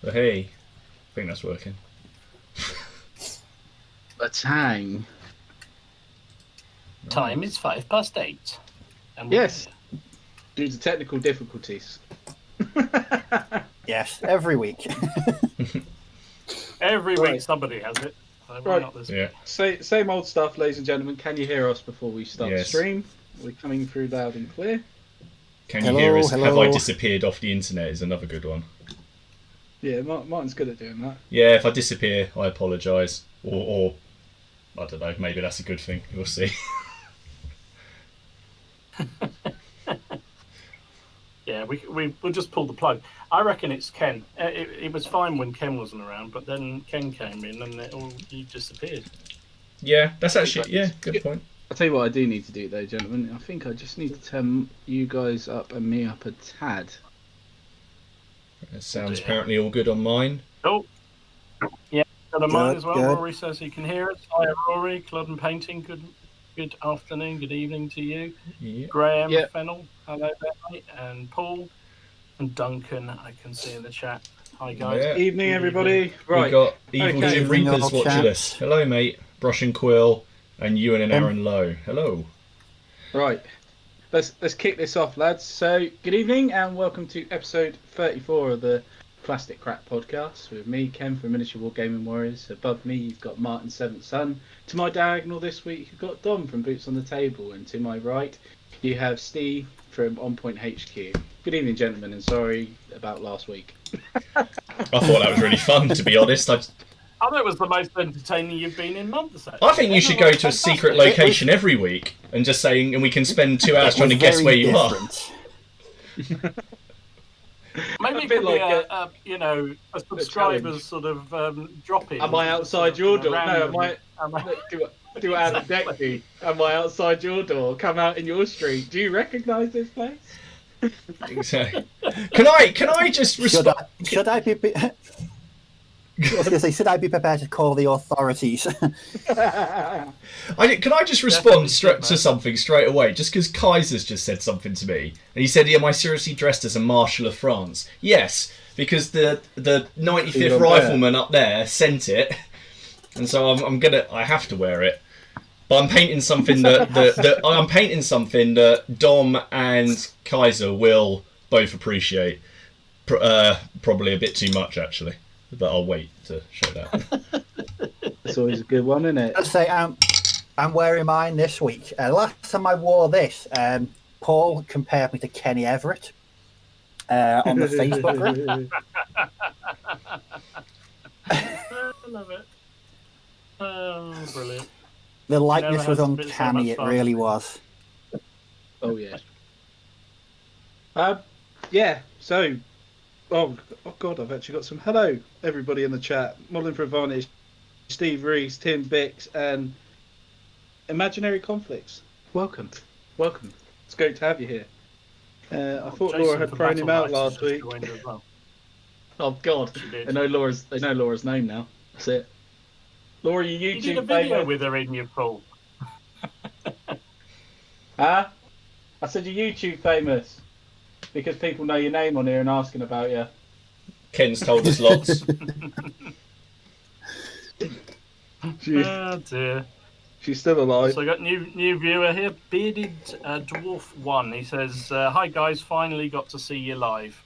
Oh, hey, I think that's working. A tang. Time is 8:05. And Yes, due to technical difficulties. Yes, every week. every Right. week somebody has it. So why Right. not this Yeah. week? Same old stuff, ladies and gentlemen. Can you hear us before we start the Yes. stream? We're coming through loud and clear. Can you Hello, hear us? Have I hello. disappeared off the internet is another good one. Yeah, Martin's good at doing that. Yeah, if I disappear, I apologise. Or I don't know, maybe that's a good thing. We'll see. Yeah, we'll just pull the plug. I reckon it's Ken. It was fine when Ken wasn't around, but then Ken came in and he disappeared. Yeah, that's actually, good point. I'll tell you what I do need to do though, gentlemen. I think I just need to turn you guys up and me up a tad. It sounds apparently all good on mine. Oh, yeah, got a mine Good, as well. good. Rory says he can hear us. Hi, Rory. Club and Painting. Good afternoon, good evening to you. Yeah. Graham Yeah. Fennell, hello there, mate. And Paul and Duncan, I can see in the chat. Hi, guys. Yeah. Evening, Good everybody. evening. Right. We got Evil Okay. Jim Evening, Reapers all watching chaps. us. Hello, mate. Brush and Quill, and Ewan and Aaron Lowe. Hello. Right. Let's kick this off, lads. So, good evening and welcome to episode 34 of the Plastic Crack podcast with me, Ken from Miniature Wargaming Warriors. Above me, you've got Martin's seventh son. To my diagonal this week, you've got Dom from Boots on the Table, and to my right, you have Steve from On Point HQ. Good evening, gentlemen, and sorry about last week. I thought that was really fun, to be honest. I thought it was the most entertaining you've been in months. Actually. I think you should go to a secret location every week and just saying, and we can spend 2 hours trying to guess where you are. Maybe it could be a subscribers sort of drop in. Am I outside your door? No, do out of deck do? Am I outside your door? Come out in your street. Do you recognise this place? Exactly. Can I just respond? Should I be? I was going to say, should I be prepared to call the authorities? Can I just respond to something straight away? Just because Kaiser's just said something to me, and he said, "Am I seriously dressed as a Marshal of France?" Yes, because the 95th Rifleman up there sent it, and so I have to wear it. But I'm painting something that Dom and Kaiser will both appreciate. Probably a bit too much, actually. But I'll wait to show that. It's always a good one, isn't it? I'd say I'm wearing mine this week. Last time I wore this, Paul compared me to Kenny Everett on the Facebook group. I love it. Oh, brilliant. The likeness was Never has been so uncanny, much it fun. really was. Oh yeah. Yeah. So, oh God, I've actually got some. Hello, everybody in the chat. Modeling for Advantage, Steve Reese, Tim Bix, and Imaginary Conflicts. Welcome. It's great to have you here. I thought Jason Laura had from thrown him Battle out Knights last has just week. joined as well. Oh God, She did. they know Laura's name now. That's it. Laura, you You did YouTube a video famous. with her in your pool. Huh? I said you're YouTube famous because people know your name on here and asking about you. Ken's told us lots. Oh dear. She's still alive. So I got new viewer here, Bearded Dwarf 1. He says, "Hi guys, finally got to see you live."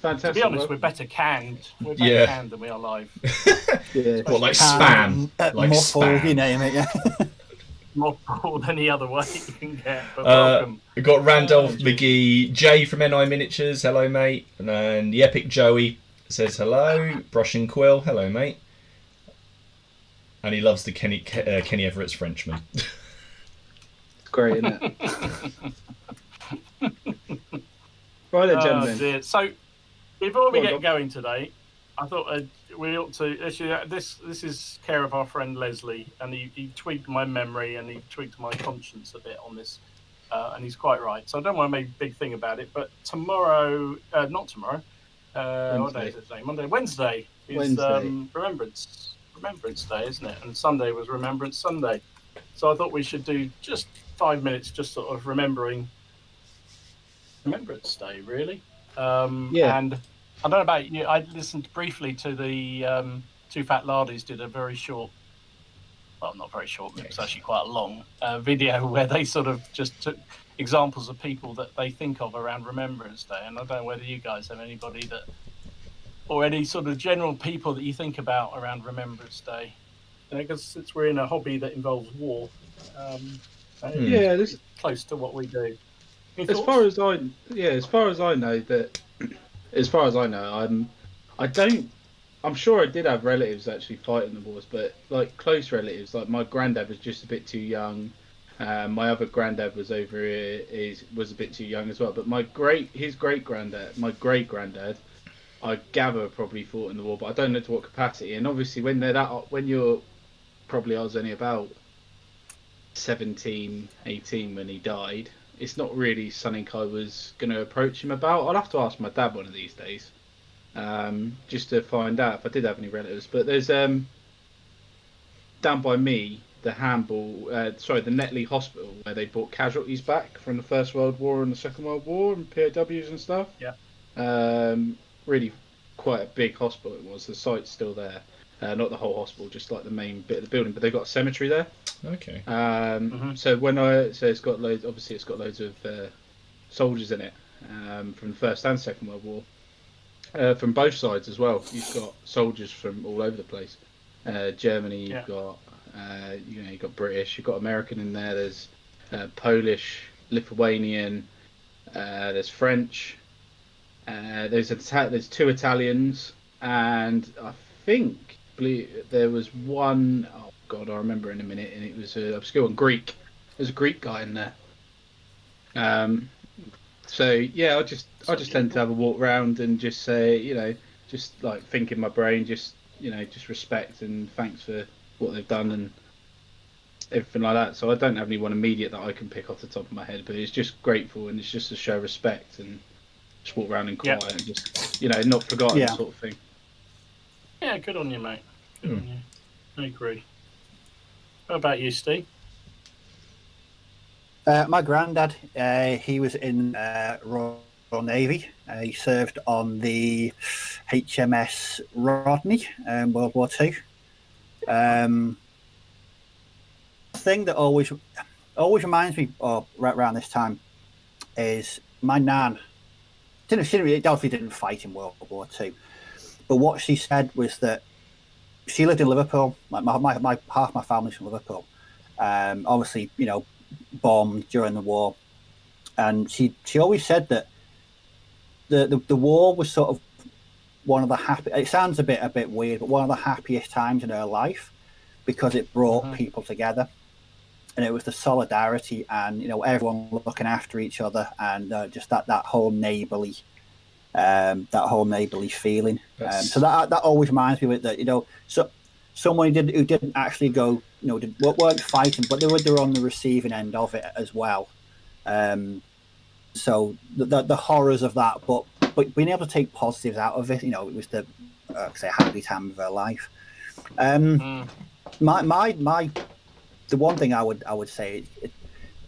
Fantastic. To be honest, work. we're better canned. We're better canned than we are live. Yeah. What, like spam? Like muffled, spam. you name it, yeah. More than any other way you can get. But welcome. We've got Randolph McGee, Jay from NI Miniatures, hello mate, and the Epic Joey says hello. Brush and Quill, hello mate. And he loves the Kenny Everett's Frenchman. Great, isn't it? Right then, gentlemen. Dear. So, before we Go on, get Dom. going today, I thought we ought to actually. This is care of our friend Leslie, and he tweaked my memory and he tweaked my conscience a bit on this, and he's quite right. So I don't want to make a big thing about it. But tomorrow, not tomorrow. What day is it today? Wednesday is Remembrance Day, isn't it? And Sunday was Remembrance Sunday. So I thought we should do just 5 minutes, just sort of remembering Remembrance Day, really. Yeah. And I don't know about you. I listened briefly to the Two Fat Lardies did a very short, well, not very short, it was actually quite a long video where they sort of just took examples of people that they think of around Remembrance Day. And I don't know whether you guys have anybody that, or any sort of general people that you think about around Remembrance Day. Because since we're in a hobby that involves war, Yeah, this it's close to what we do. Any as thoughts? far as I know that as far as I know, I'm sure I did have relatives actually fighting the wars, but like close relatives, like my granddad was just a bit too young. My other granddad was over here, was a bit too young as well. But his great granddad, my great granddad, I gather probably fought in the war, but I don't know to what capacity. And obviously, when you're probably, I was only about 17, 18 when he died. It's not really something I was going to approach him about. I'll have to ask my dad one of these days, just to find out if I did have any relatives. But there's down by me the the Netley Hospital where they brought casualties back from the First World War and the Second World War and POWs and stuff. Yeah. Really quite a big hospital it was. The site's still there. Not the whole hospital, just like the main bit of the building, but they've got a cemetery there. Okay. So it's got loads. Obviously, it's got loads of soldiers in it from the First and Second World War, from both sides as well. You've got soldiers from all over the place. Germany, you've got you've got British, you've got American in there. There's Polish, Lithuanian. There's French. There's two Italians, and I think there was one. Oh God, I'll remember in a minute. And it was obscure one, Greek. There's a Greek guy in there. So yeah, I just tend to have a walk around and just say, just like think in my brain, just respect and thanks for what they've done and everything like that. So I don't have anyone immediate that I can pick off the top of my head, but it's just grateful and it's just to show respect and just walk around in quiet and just not forgotten sort of thing. Yeah, good on you, mate. Good on you. I agree. How about you, Steve? My granddad, he was in Royal Navy. He served on the HMS Rodney in World War II. Thing that always reminds me of right around this time is my nan. She didn't fight in World War II, but what she said was that she lived in Liverpool. Like my half my family's from Liverpool. Obviously, bombed during the war, and she always said that the war was sort of one of the happy. It sounds a bit weird, but one of the happiest times in her life because it brought people together, and it was the solidarity and everyone looking after each other and just that whole neighbourly. That whole neighbourly feeling. So that always reminds me of it that so someone who didn't actually go weren't fighting, but they were on the receiving end of it as well. So the horrors of that, but being able to take positives out of it, it was the happy time of her life. The one thing I would say,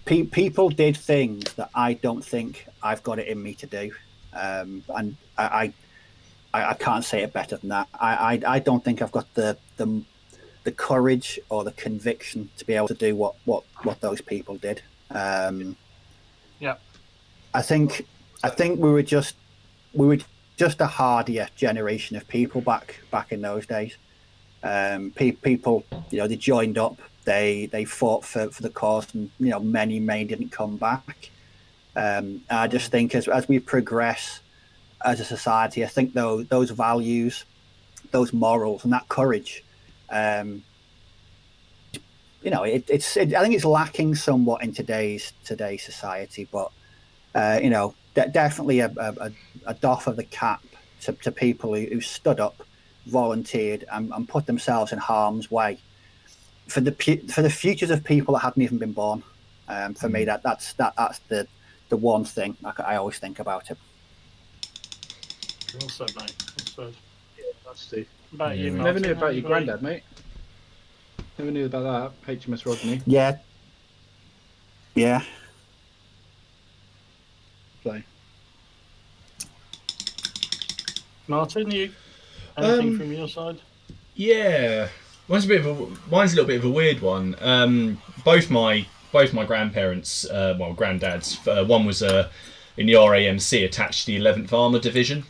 people did things that I don't think I've got it in me to do. And I can't say it better than that. I don't think I've got the courage or the conviction to be able to do what those people did. I think we were just a hardier generation of people back in those days. People, they joined up, they fought for the cause, and many didn't come back. I just think as we progress as a society, I think those values, those morals, and that courage, I think it's lacking somewhat in today's society. But definitely a doff of the cap to people who stood up, volunteered, and put themselves in harm's way for the futures of people that hadn't even been born. For me, that's the one thing I always think about it. Well said, mate. Well said. Yeah, that's Steve. About you, Martin, Never knew about your anybody? granddad, mate. Never knew about that. HMS Rodney. Yeah. Play. Martin, anything Um, from your side? Yeah, mine's a little bit of a weird one. Both my grandparents, granddads. One was in the RAMC, attached to the 11th Armour Division.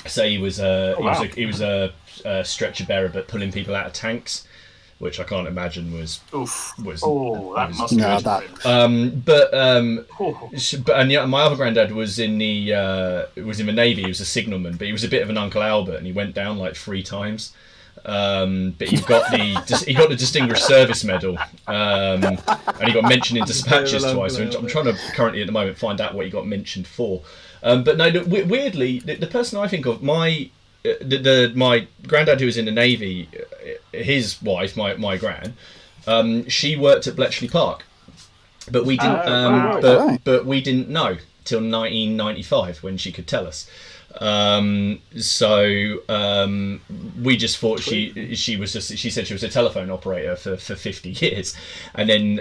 So he was Oh, wow. a stretcher bearer, but pulling people out of tanks, which I can't imagine was. Oof. Was That was- must No, be that- My other granddad was in the Navy. He was a signalman, but he was a bit of an Uncle Albert, and he went down like 3 times. But he got the Distinguished Service Medal, and he got mentioned in dispatches twice. So I'm trying to currently at the moment find out what he got mentioned for. But no, weirdly, the person I think of, my granddad who was in the Navy, his wife, my gran, she worked at Bletchley Park, but we didn't. Wow. But we didn't know till 1995 when she could tell us. We just thought she said she was a telephone operator for 50 years, and then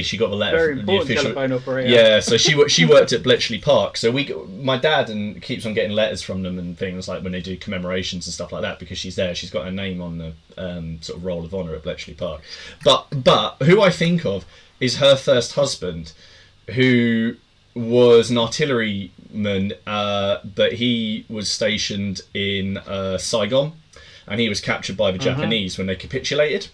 she got the letter Very from the important official telephone operator. yeah. So she worked at Bletchley Park. So my dad keeps on getting letters from them and things like when they do commemorations and stuff like that, because she's there. She's got her name on the sort of roll of honour at Bletchley Park. But who I think of is her first husband, who was an artilleryman, but he was stationed in Saigon, and he was captured by the Japanese when they capitulated.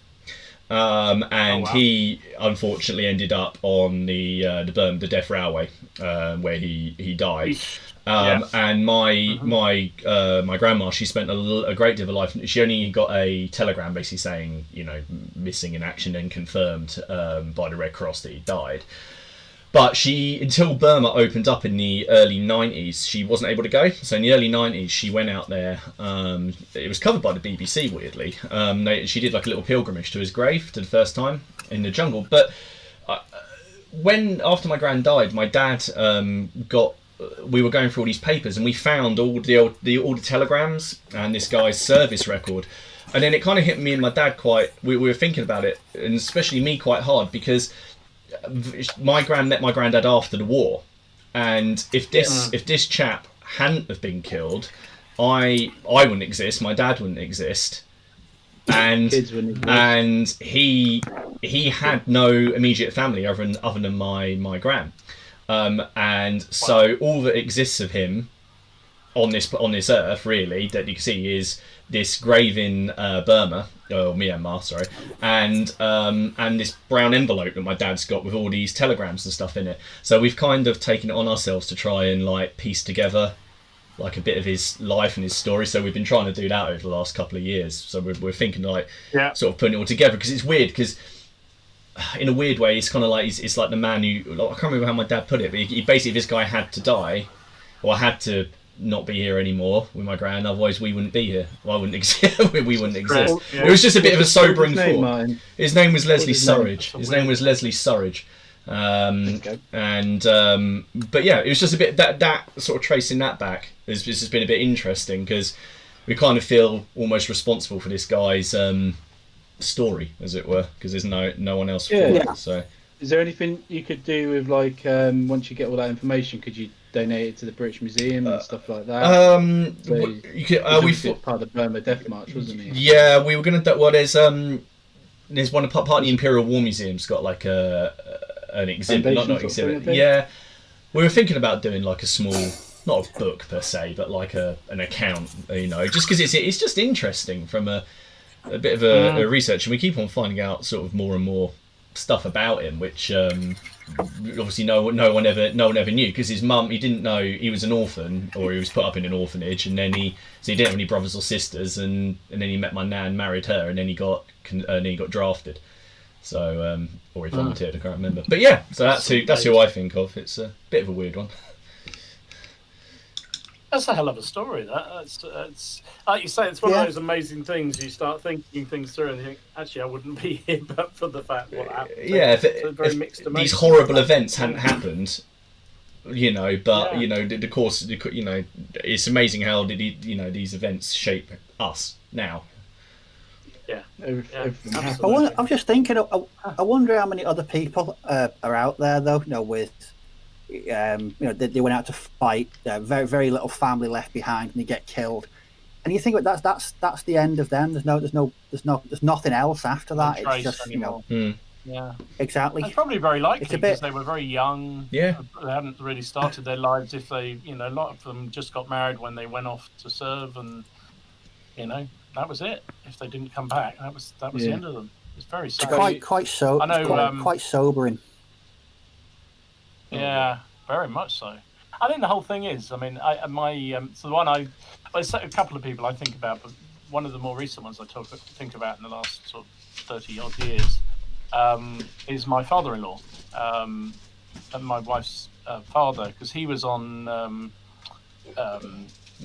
And he unfortunately ended up on the Death Railway, where he died. And my grandma, she spent a great deal of life. She only got a telegram basically saying, missing in action and confirmed by the Red Cross that he died. But until Burma opened up in the early 90s, she wasn't able to go. So in the early 90s, she went out there. It was covered by the BBC, weirdly. She did like a little pilgrimage to his grave for the first time in the jungle. But after my gran died, my dad we were going through all these papers, and we found all the telegrams and this guy's service record. And then it kind of hit me and my dad we were thinking about it, and especially me quite hard, because my gran met my granddad after the war, and if this chap hadn't have been killed, I wouldn't exist, my dad wouldn't exist, and Kids wouldn't exist. and he had no immediate family other than my gran, and so all that exists of him on this earth really that you can see is this grave in Burma, or Myanmar, sorry, and this brown envelope that my dad's got with all these telegrams and stuff in it. So we've kind of taken it on ourselves to try and like piece together like a bit of his life and his story. So we've been trying to do that over the last couple of years. So we're thinking like sort of putting it all together, because it's weird, because in a weird way it's kind of like it's like the man who, I can't remember how my dad put it, but he basically, this guy had to die, or had to not be here anymore with my gran, otherwise we wouldn't be here. Well, I wouldn't exist. We wouldn't exist. Yeah. It was just a bit of a sobering Name, thought. Martin? His name was Leslie his name? Surridge. His name was Leslie Surridge. Okay. But yeah, it was just a bit that sort of tracing that back has just been a bit interesting, because we kind of feel almost responsible for this guy's story, as it were, because there's no one else for it. So Is there anything you could do with, like, once you get all that information, could you donate it to the British Museum and stuff like that? you could, we thought part of the Burma Death March, wasn't it? Yeah, we were gonna do. Well, there's one part of the Imperial War Museum's got like an exhibit, not exhibit. Yeah, we were thinking about doing like a small, not a book per se, but like an account, just because it's just interesting from a bit of a research, and we keep on finding out sort of more and more stuff about him, which obviously no one ever knew, because his mum, he didn't know he was an orphan, or he was put up in an orphanage, and then he didn't have any brothers or sisters, and then he met my nan, married her, and then he got drafted. So or he volunteered, I can't remember. But yeah, so that's who I think of. It's a bit of a weird one. That's a hell of a story. That's like you say, it's one of those amazing things. You start thinking things through and you think, actually, I wouldn't be here but for the fact what happened. Yeah, if these horrible events hadn't happened, but the course, it's amazing how these events shape us now. Yeah, Everything absolutely. I'm just thinking, I wonder how many other people are out there, though, with they went out to fight. Very very little family left behind, and they get killed. And you think that's the end of them. There's nothing else after that. It's just anymore. Yeah, exactly. It's probably very likely It's a because bit- they were very young. Yeah. They hadn't really started their lives. If they, a lot of them just got married when they went off to serve, and that was it. If they didn't come back, that was the end of them. It's very sad. Quite sobering. Yeah, very much so. I think the whole thing is. I mean, so the one there's a couple of people I think about, but one of the more recent ones I think about in the last sort of 30 odd years is my father-in-law, and my wife's father, because he was on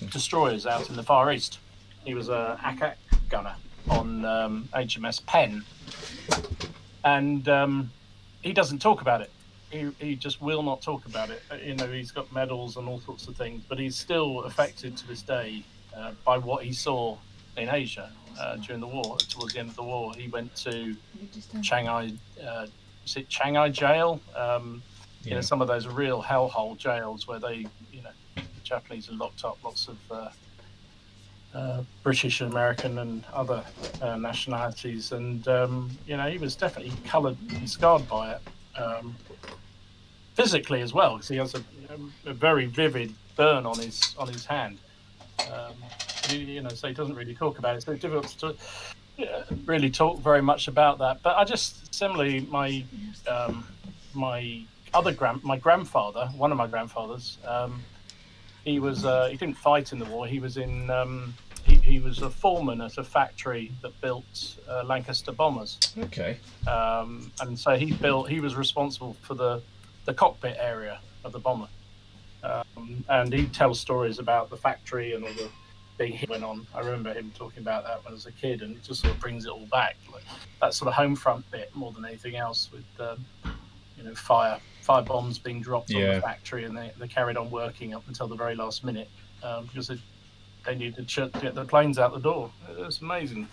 destroyers out in the Far East. He was a Akak gunner on HMS Penn, and he doesn't talk about it. He just will not talk about it. He's got medals and all sorts of things, but he's still affected to this day by what he saw in Asia during the war. Towards the end of the war, he went to Shanghai. Is it Shanghai jail? Some of those real hellhole jails where the Japanese are locked up. Lots of British, American, and other nationalities, and he was definitely coloured and scarred by it. Physically as well, because he has a very vivid burn on his hand. So he doesn't really talk about it. So it's difficult to really talk very much about that. But I just similarly my grandfather, one of my grandfathers, he didn't fight in the war. He was in he was a foreman at a factory that built Lancaster bombers. Okay. And so he was responsible for the cockpit area of the bomber. And he tells stories about the factory and all the big hit went on. I remember him talking about that when I was a kid, and it just sort of brings it all back. Like that sort of home front bit more than anything else, with fire bombs being dropped on the factory, and they carried on working up until the very last minute because they needed to get the planes out the door. It was amazing.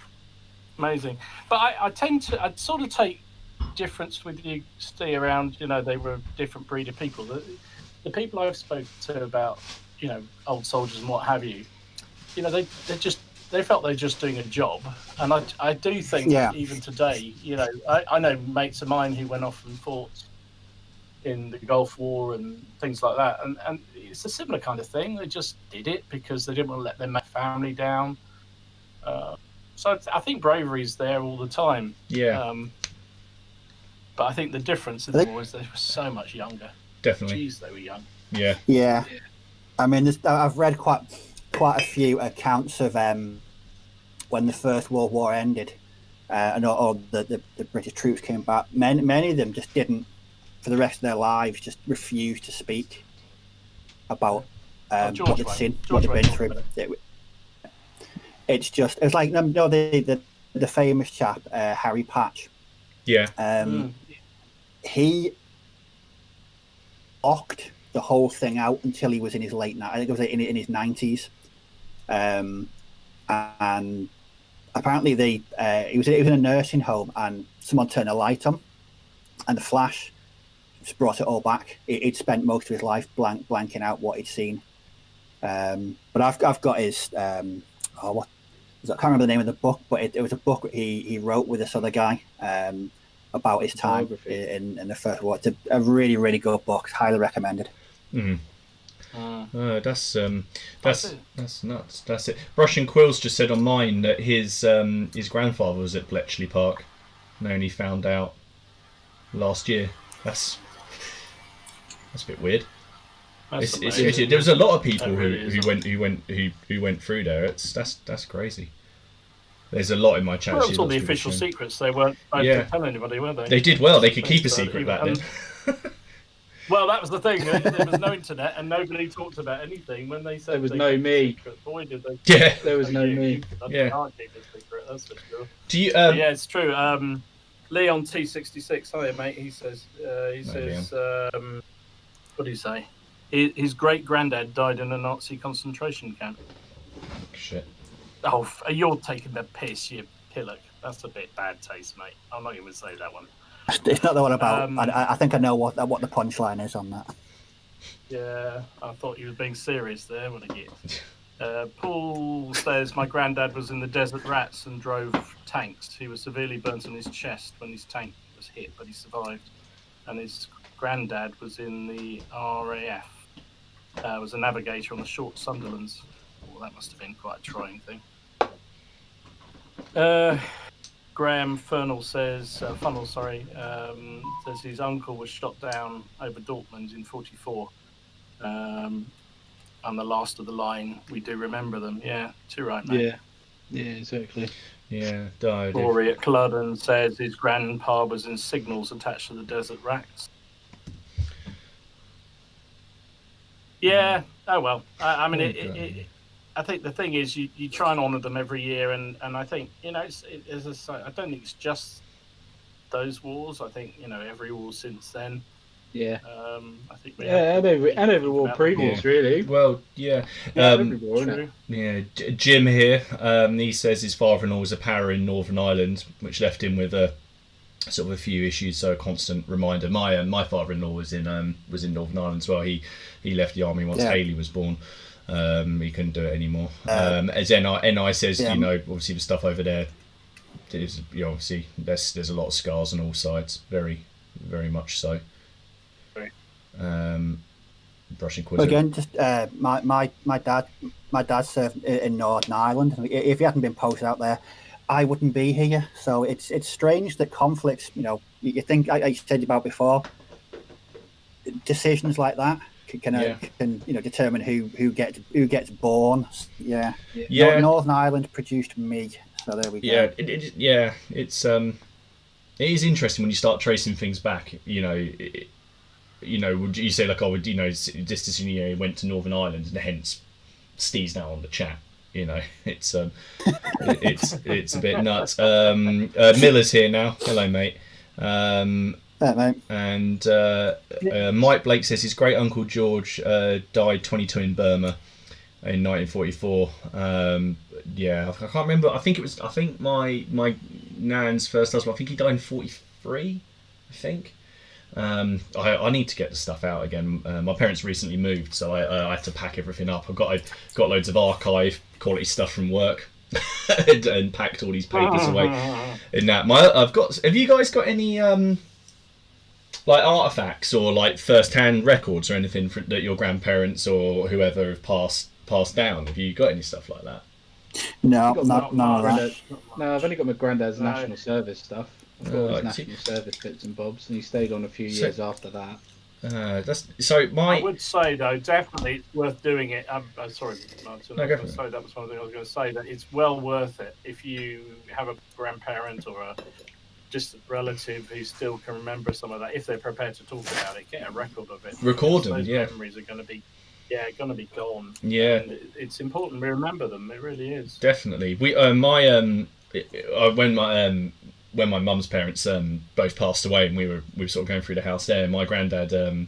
But I'd sort of take difference with you, Steve, around they were a different breed of people. The people I've spoken to about old soldiers and what have you, they felt they're just doing a job, and I do think even today, I know mates of mine who went off and fought in the Gulf War and things like that, and it's a similar kind of thing. They just did it because they didn't want to let their family down. So I think bravery is there all the time. Yeah. But I think the difference in the war is they were so much younger. Definitely. Jeez, they were young. Yeah. Yeah. I mean, I've read quite a few accounts of when the First World War ended, and all the British troops came back. Many of them just didn't, for the rest of their lives, just refused to speak about what they'd seen, what they'd been through. It's like the famous chap Harry Patch. Yeah. He blocked the whole thing out until he was in his late. I think it was in his 90s, and apparently he was in a nursing home, and someone turned a light on, and the flash just brought it all back. He'd spent most of his life blanking out what he'd seen. But I've got his what. I can't remember the name of the book, but it was a book he wrote with this other guy about his time in the First War. It's a really, really good book. Highly recommended. Mm. That's nuts. That's it. Brush and Quills just said on mine that his grandfather was at Bletchley Park, and only found out last year. That's a bit weird. There was a lot of people who went through there. That's crazy. There's a lot in my chat. Well, it was all the official secrets. They weren't able to tell anybody, were they? They did well. They could keep a secret back then. Well, that was the thing. There was no internet, and nobody talked about anything when they said there was no me. Secret. Boy, did they! Yeah, there was no me. Yeah, can't keep a secret. That's for sure. Do you? Yeah, it's true. Leon T66. Hiya, mate. He says. What do you say? His great granddad died in a Nazi concentration camp. Shit. Oh, you're taking the piss, you pillock. That's a bit bad taste, mate. I'm not even going to say that one. It's not the one about. I think I know what the punchline is on that. Yeah, I thought he was being serious there. What a git. Paul says, my granddad was in the Desert Rats and drove tanks. He was severely burnt on his chest when his tank was hit, but he survived. And his granddad was in the RAF. Was a navigator on the short Sunderlands. Well, that must have been quite a trying thing. Graham Funnell says, says his uncle was shot down over Dortmund in 1944. And the last of the line, we do remember them. Yeah, too right, mate. Yeah, exactly. Yeah, died. Rory at Culloden says his grandpa was in signals attached to the Desert Rats. Yeah, oh well. I mean, I think the thing is you try and honour them every year, and I think, you know, I don't think it's just those wars. I think, you know, every war since then. Yeah. I think and every war previous, really. Well, yeah. Every war, isn't it? Yeah, Jim here. He says his father-in-law was a para in Northern Ireland, which left him with a sort of a few issues. So a constant reminder. My father-in-law was in Northern Ireland as well. He left the army once Haley was born. He couldn't do it anymore. As NI says, you know, obviously the stuff over there is, you know, obviously there's a lot of scars on all sides, very, very much so. Brushing quiz. Again, just my dad served in Northern Ireland. If he hadn't been posted out there, I wouldn't be here. So it's strange that conflicts, you know, you think, I said about before, decisions like that can you know, determine who gets born. Yeah. Northern Ireland produced me, so there we go. It is interesting when you start tracing things back. You know, would you say, like, oh, you know, this decision, you know, went to Northern Ireland, and hence Steve's now on the chat. You know, it's a bit nuts. Miller's here now. Hello, mate. Mate. And Mike Blake says his great uncle George died 22 in Burma in 1944. I can't remember. I think my nan's first husband, I think he died in 43. I think. I need to get the stuff out again. My parents recently moved, so I had to pack everything up. I've got loads of archive quality stuff from work, and packed all these papers away. In that, have you guys got any like artifacts or like first-hand records or anything that your grandparents or whoever have passed down? Have you got any stuff like that? No, not that. No, I've only got my granddad's national service stuff. I've got his national service bits and bobs, and he stayed on a few years after that. I would say, though, definitely it's worth doing it. Sorry, Martin. No, go for it. That was one thing I was going to say, that it's well worth it if you have a grandparent or a distant relative who still can remember some of that. If they're prepared to talk about it, get a record of it. Record them, those yeah. Memories are going to be gone. Yeah, and it's important we remember them. It really is. Definitely. When my mum's parents both passed away, and we were sort of going through the house there, my granddad had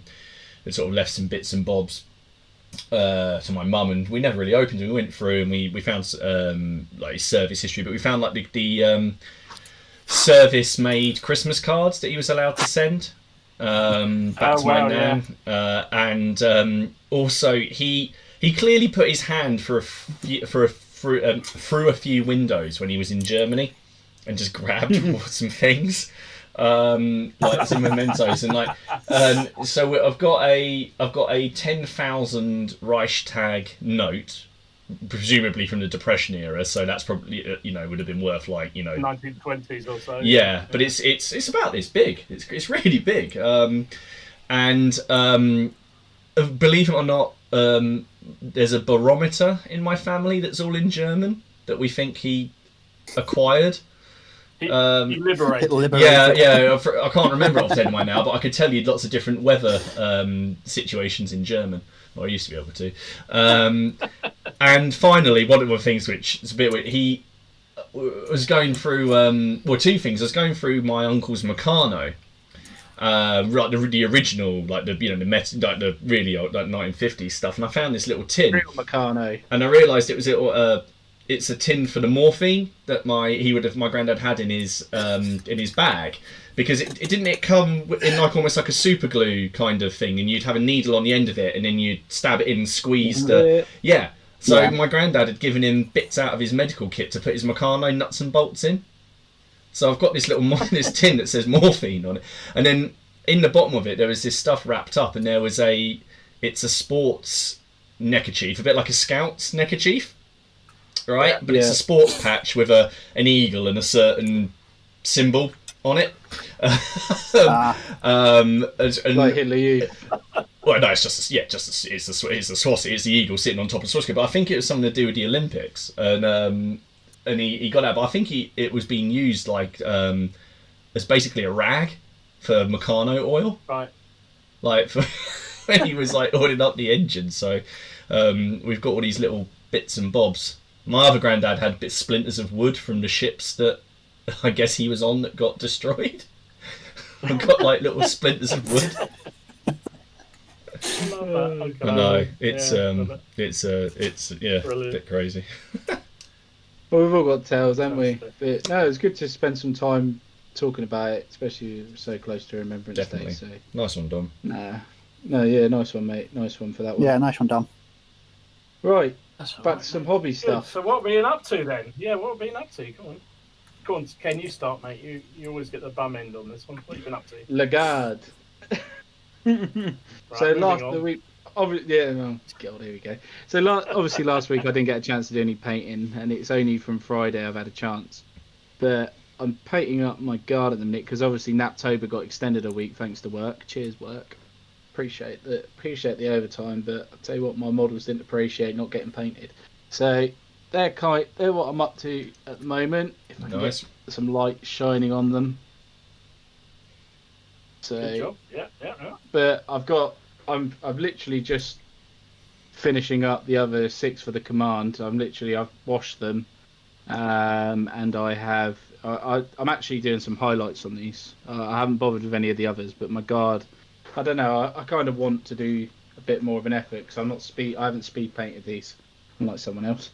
sort of left some bits and bobs to my mum, and we never really opened them. We went through and we found like his service history, but we found like the service made Christmas cards that he was allowed to send back to my nan, and also he clearly put his hand through a few windows when he was in Germany, and just grabbed some things, like some mementos, and like, so I've got a 10,000 Reichstag note, presumably from the Depression era. So that's probably, you know, would have been worth like, you know, 1920s or so. Yeah, but it's about this big. It's really big, and believe it or not, there's a barometer in my family that's all in German that we think he acquired. He liberated. Yeah. I can't remember off the head of my now, but I could tell you lots of different weather situations in German. Well, I used to be able to. And finally, one of the things which is a bit weird, he was going through two things. I was going through my uncle's Meccano, like the original, like the the really old, like 1950s stuff, and I found this little tin. Real Meccano. And I realised it was it's a tin for the morphine that my granddad had in his bag, because it didn't come in like almost like a super glue kind of thing, and you'd have a needle on the end of it, and then you'd stab it in and squeeze So my granddad had given him bits out of his medical kit to put his Meccano nuts and bolts in. So I've got this this tin that says morphine on it, and then in the bottom of it there was this stuff wrapped up, and there was it's a sports neckerchief, a bit like a Scout's neckerchief, right? But it's a sports patch with an eagle and a certain symbol on it. Like Hitler Youth. Well, no, it's just it's the swastika, it's the eagle sitting on top of the swastika. But I think it was something to do with the Olympics, and he got out. But I think it was being used like as basically a rag for Meccano oil, right? Like for when he was like oiling up the engine. So we've got all these little bits and bobs. My other granddad had splinters of wood from the ships that I guess he was on that got destroyed. I've got like little splinters of wood. I know it's a bit crazy. Well, we've all got tales, haven't we? But no, it's good to spend some time talking about it, especially so close to Remembrance Day. So nice one, Dom. Nice one, mate. Nice one for that one. Yeah, nice one, Dom. Right, back to some hobby stuff. So what have we been up to then? Yeah, what have we been up to? Come on, Ken, you start, mate. You always get the bum end on this one. What have you been up to? Lagarde. So last week, here we go. So obviously last week I didn't get a chance to do any painting, and it's only from Friday I've had a chance. But I'm painting up my garden at the minute because obviously Naptober got extended a week thanks to work. Cheers, work. Appreciate the overtime, but I'll tell you what, my models didn't appreciate not getting painted. So they're what I'm up to at the moment. If I can get some light shining on them. So, good job. Yeah. But I'm literally just finishing up the other 6 for the command. I've washed them, and I'm actually doing some highlights on these. I haven't bothered with any of the others, but my guard, I don't know. I kind of want to do a bit more of an effort because I haven't speed painted these, unlike someone else.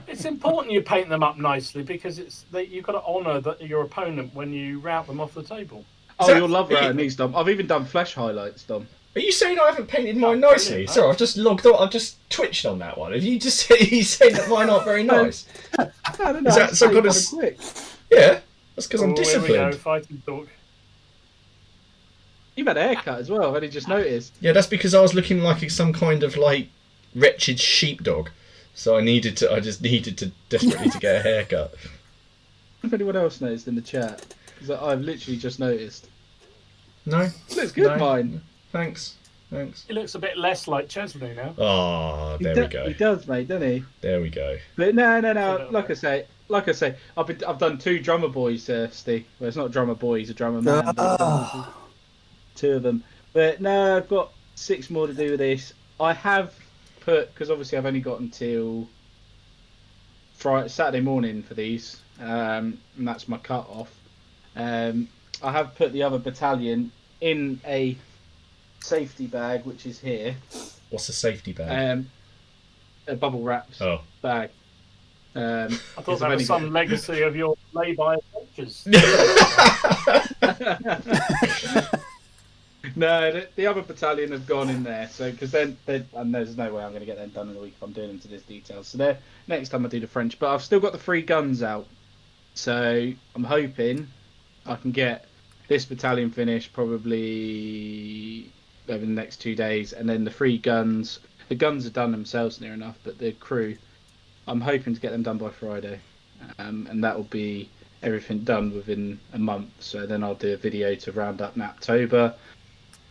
It's important you paint them up nicely because you've got to honour your opponent when you rout them off the table. Oh, you'll love routing these, Dom. I've even done flesh highlights, Dom. Are you saying I haven't painted mine nicely? Sorry, I've just logged on. I've just twitched on that one. Have you just saying that mine aren't very nice? I don't know. Is that some kind of quick? Yeah, that's because I'm disciplined. Here we go, fighting talk. You've had a haircut as well. I've only just noticed. Yeah, that's because I was looking like some kind of like wretched sheepdog. So I just needed to desperately to get a haircut. If anyone else noticed in the chat, because I've literally just noticed. No. Looks good, mine. Thanks. He looks a bit less like Chesley now. Oh, there we go. He does, mate, doesn't he? There we go. But no. Like I say, I've done 2 drummer boys, Steve. Well, it's not a drummer boy, he's a drummer man. But 2 of them. But no, I've got 6 more to do with this. I have put, because obviously I've only got until Saturday morning for these, and that's my cut off. I have put the other battalion in a safety bag, which is here. What's a safety bag? A bubble wraps bag. I thought that was some legacy of your lay-by adventures. No, the other battalion have gone in there. So because then and there's no way I'm going to get them done in a week if I'm doing them to this detail. So next time I do the French, but I've still got the 3 guns out. So I'm hoping I can get this battalion finished probably over the next 2 days, and then the 3 guns. The guns are done themselves near enough, but the crew, I'm hoping to get them done by Friday, and that will be everything done within a month. So then I'll do a video to round up Naptober,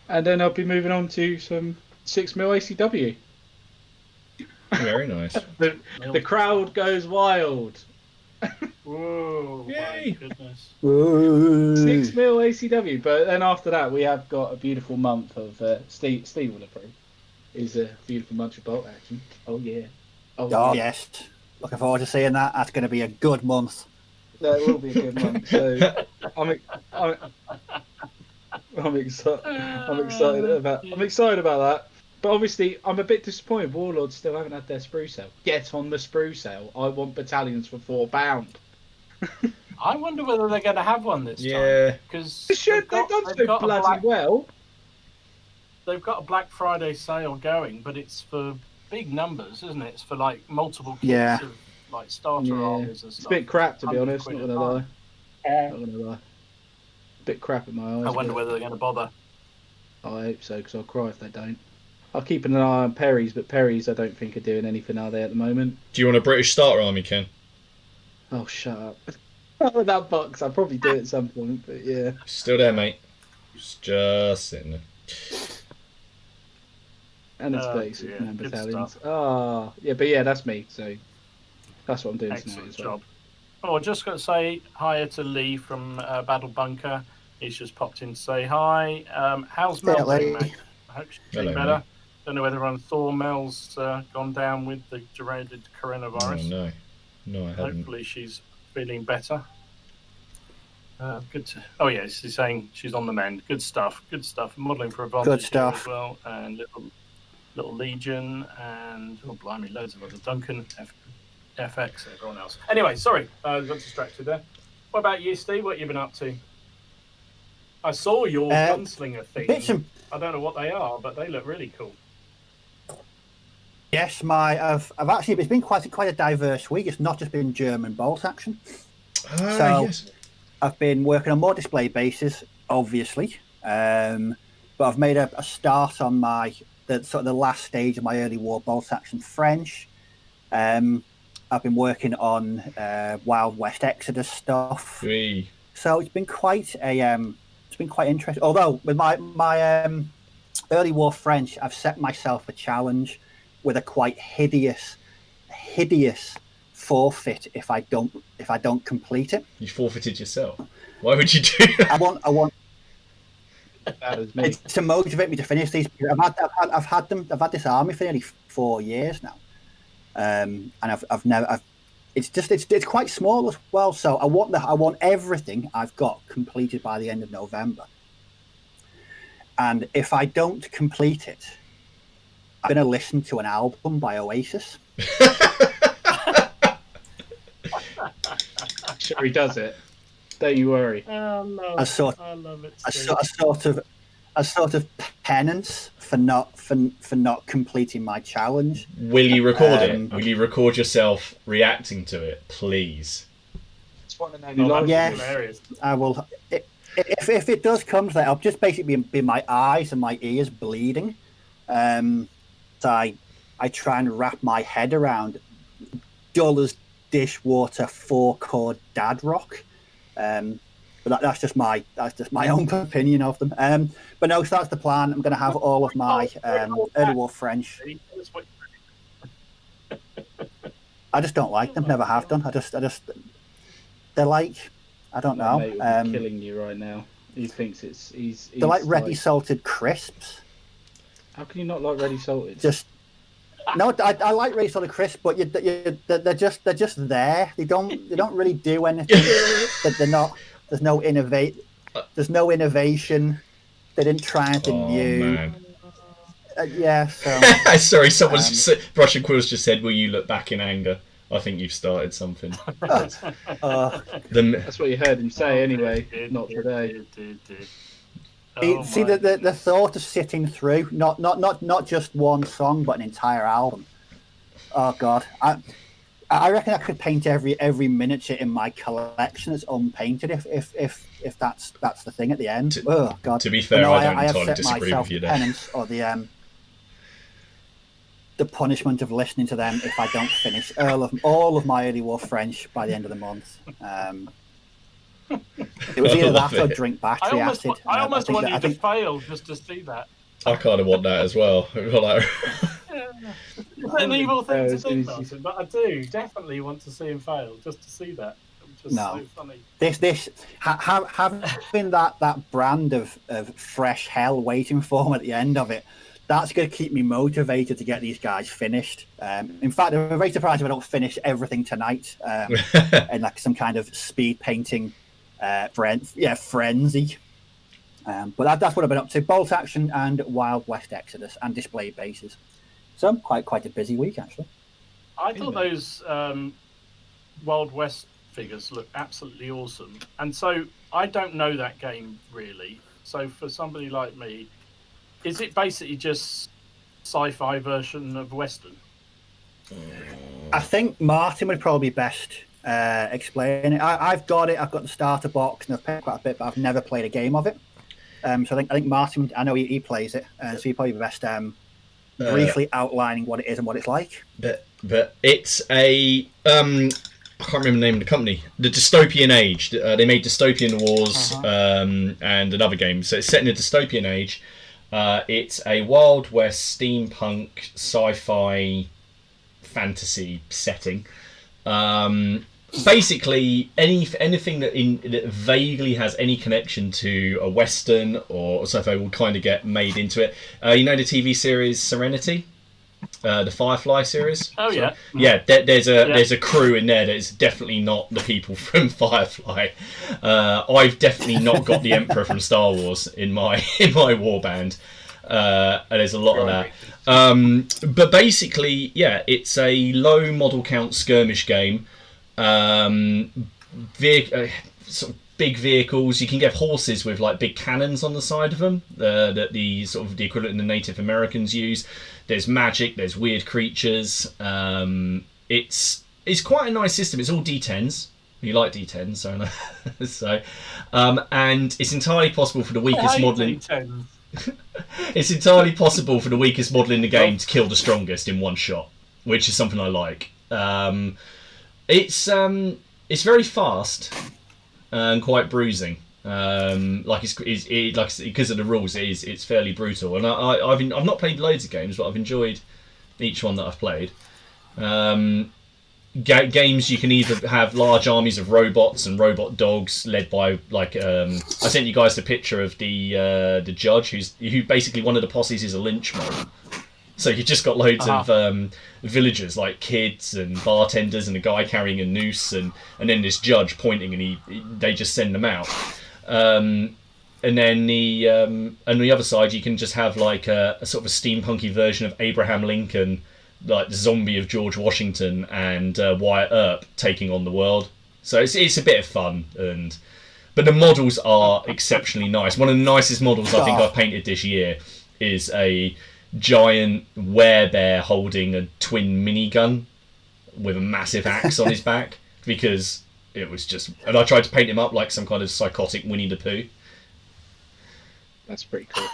and then I'll be moving on to some 6mm ACW. Very nice. The crowd goes wild. Whoa! Yay! My goodness. 6mm ACW, but then after that we have got a beautiful month of Steve will approve. Is a beautiful month of bolt action. Oh yeah. Oh yes. Looking forward to seeing that. That's going to be a good month. That will be a good month. So I'm excited about that. But obviously, I'm a bit disappointed. Warlords still haven't had their sprue sale. Get on the sprue sale. I want battalions for £4. I wonder whether they're going to have one this Yeah. time. Because They've done so bloody well. They've got a Black Friday sale going, but it's for big numbers, isn't it? It's for like multiple kits of like starter armies and stuff. It's a bit crap, to be honest. Not gonna lie. Not gonna lie. A bit crap in my eyes. I wonder whether they're going to bother. I hope so, because I'll cry if they don't. I'll keep an eye on Perry's, but Perry's I don't think are doing anything, are they, at the moment? Do you want a British starter army, Ken? Oh, shut up. With that box, I'll probably do it at some point, but yeah. Still there, mate. It's just sitting there. And it's 36 man battalions. Oh, yeah, but yeah, that's me, so that's what I'm doing tonight as well. Oh, I just got to say hi to Lee from Battle Bunker. He's just popped in to say hi. How's Mel doing, mate? I hope she's doing better. Mate. Don't know whether on Thor Mel's gone down with the dreaded coronavirus. Oh, no, I haven't. Hopefully she's feeling better. Good. Oh yeah, she's saying she's on the mend. Good stuff. Good stuff. Modelling for Advantage. Good stuff as well. And little Legion and blimey, loads of other Duncan, FX, everyone else. Anyway, sorry, I got distracted there. What about you, Steve? What have you been up to? I saw your gunslinger thing. I don't know what they are, but they look really cool. Yes, I've actually, it's been quite a diverse week. It's not just been German bolt action. Yes. I've been working on more display bases, obviously, but I've made a start on the last stage of my early war bolt action French. I've been working on Wild West Exodus stuff. Oui. So it's been quite interesting. Although with my early war French, I've set myself a challenge with a quite hideous forfeit if I don't complete it. You forfeited yourself. Why would you do that? I want it's to motivate me to finish these. I've had this army for nearly 4 years now, and I've never. It's quite small as well. So I want everything I've got completed by the end of November. And if I don't complete it, I'm going to listen to an album by Oasis. Sure, he does it. Don't you worry. Oh, no. I love it. A sort of penance for not completing my challenge. Will you record it? Will you record yourself reacting to it, please? It's one of the yes, I will. If it does come to that, I'll just basically be my eyes and my ears bleeding. So I try and wrap my head around dull as dishwater 4-chord dad rock. But that's just my own opinion of them. But no, so that's the plan. I'm going to have all of my early war French. I just don't like them. Never have done. I just they're like, I don't know. Mate will be killing you right now. He thinks they're like ready salted crisps. How can you not like ready salted? No, I like ready salted crisps, but they're just there. They don't really do anything. They're not. There's no innovation. They didn't try anything new. Man. Yeah. So. Sorry, someone Russian Quills just said, "Will you look back in anger?" I think you've started something. That's what you heard him say anyway. Not today. See the thought of sitting through not just one song but an entire album. Oh God, I reckon I could paint every miniature in my collection as unpainted if that's the thing at the end. Oh God. To be fair, I don't entirely disagree with you there. Penance or the punishment of listening to them if I don't finish all of my early war French by the end of the month. It was either that or drink battery acid. I almost want you to fail just to see that. I kind of want that as well. Like... It's an evil thing to think, Martin, but I do definitely want to see him fail just to see that. Just no, so funny. Having that brand of fresh hell waiting for him at the end of it, that's going to keep me motivated to get these guys finished. In fact, I'm very surprised if I don't finish everything tonight in like some kind of speed painting frenzy. But that's what I've been up to: bolt action and Wild West Exodus and display bases. So quite a busy week actually. I thought those Wild West figures look absolutely awesome, and so I don't know that game really. So for somebody like me, is it basically just sci-fi version of Western? I think Martin would probably best explain it. I've got it. I've got the starter box and I've played quite a bit, but I've never played a game of it. So I think Martin, I know he plays it, so he'd probably be best briefly outlining what it is and what it's like. But it's a I can't remember the name of the company. The Dystopian Age. They made Dystopian Wars and another game. So it's set in a dystopian age. It's a Wild West steampunk sci-fi fantasy setting. Basically, anything that vaguely has any connection to a Western or sci-fi will kind of get made into it. You know the TV series Serenity? The Firefly series. Oh yeah, there's a crew in there that is definitely not the people from Firefly. I've definitely not got the Emperor from Star Wars in my warband. And there's a lot of that. But basically, it's a low model count skirmish game. Sort of big vehicles. You can get horses with like big cannons on the side of them. That the sort of the equivalent the Native Americans use. There's magic. There's weird creatures. It's quite a nice system. It's all D10s. You like D10s, so and it's entirely possible for the weakest modelling. It's entirely possible for the weakest model in the game to kill the strongest in one shot, which is something I like. It's very fast and quite bruising. Because of the rules, it's fairly brutal. And I've not played loads of games, but I've enjoyed each one that I've played. Games you can either have large armies of robots and robot dogs led by I sent you guys the picture of the judge who basically one of the posses is a lynch mob. So you just got loads of villagers like kids and bartenders and a guy carrying a noose and then this judge pointing and they just send them out. And then on the other side you can just have like a sort of a steampunky version of Abraham Lincoln, like the zombie of George Washington and Wyatt Earp taking on the world. So it's a bit of fun, but the models are exceptionally nice. One of the nicest models I think I've painted this year is a giant werebear holding a twin minigun with a massive axe on his back, because it was just... And I tried to paint him up like some kind of psychotic Winnie the Pooh. That's pretty cool.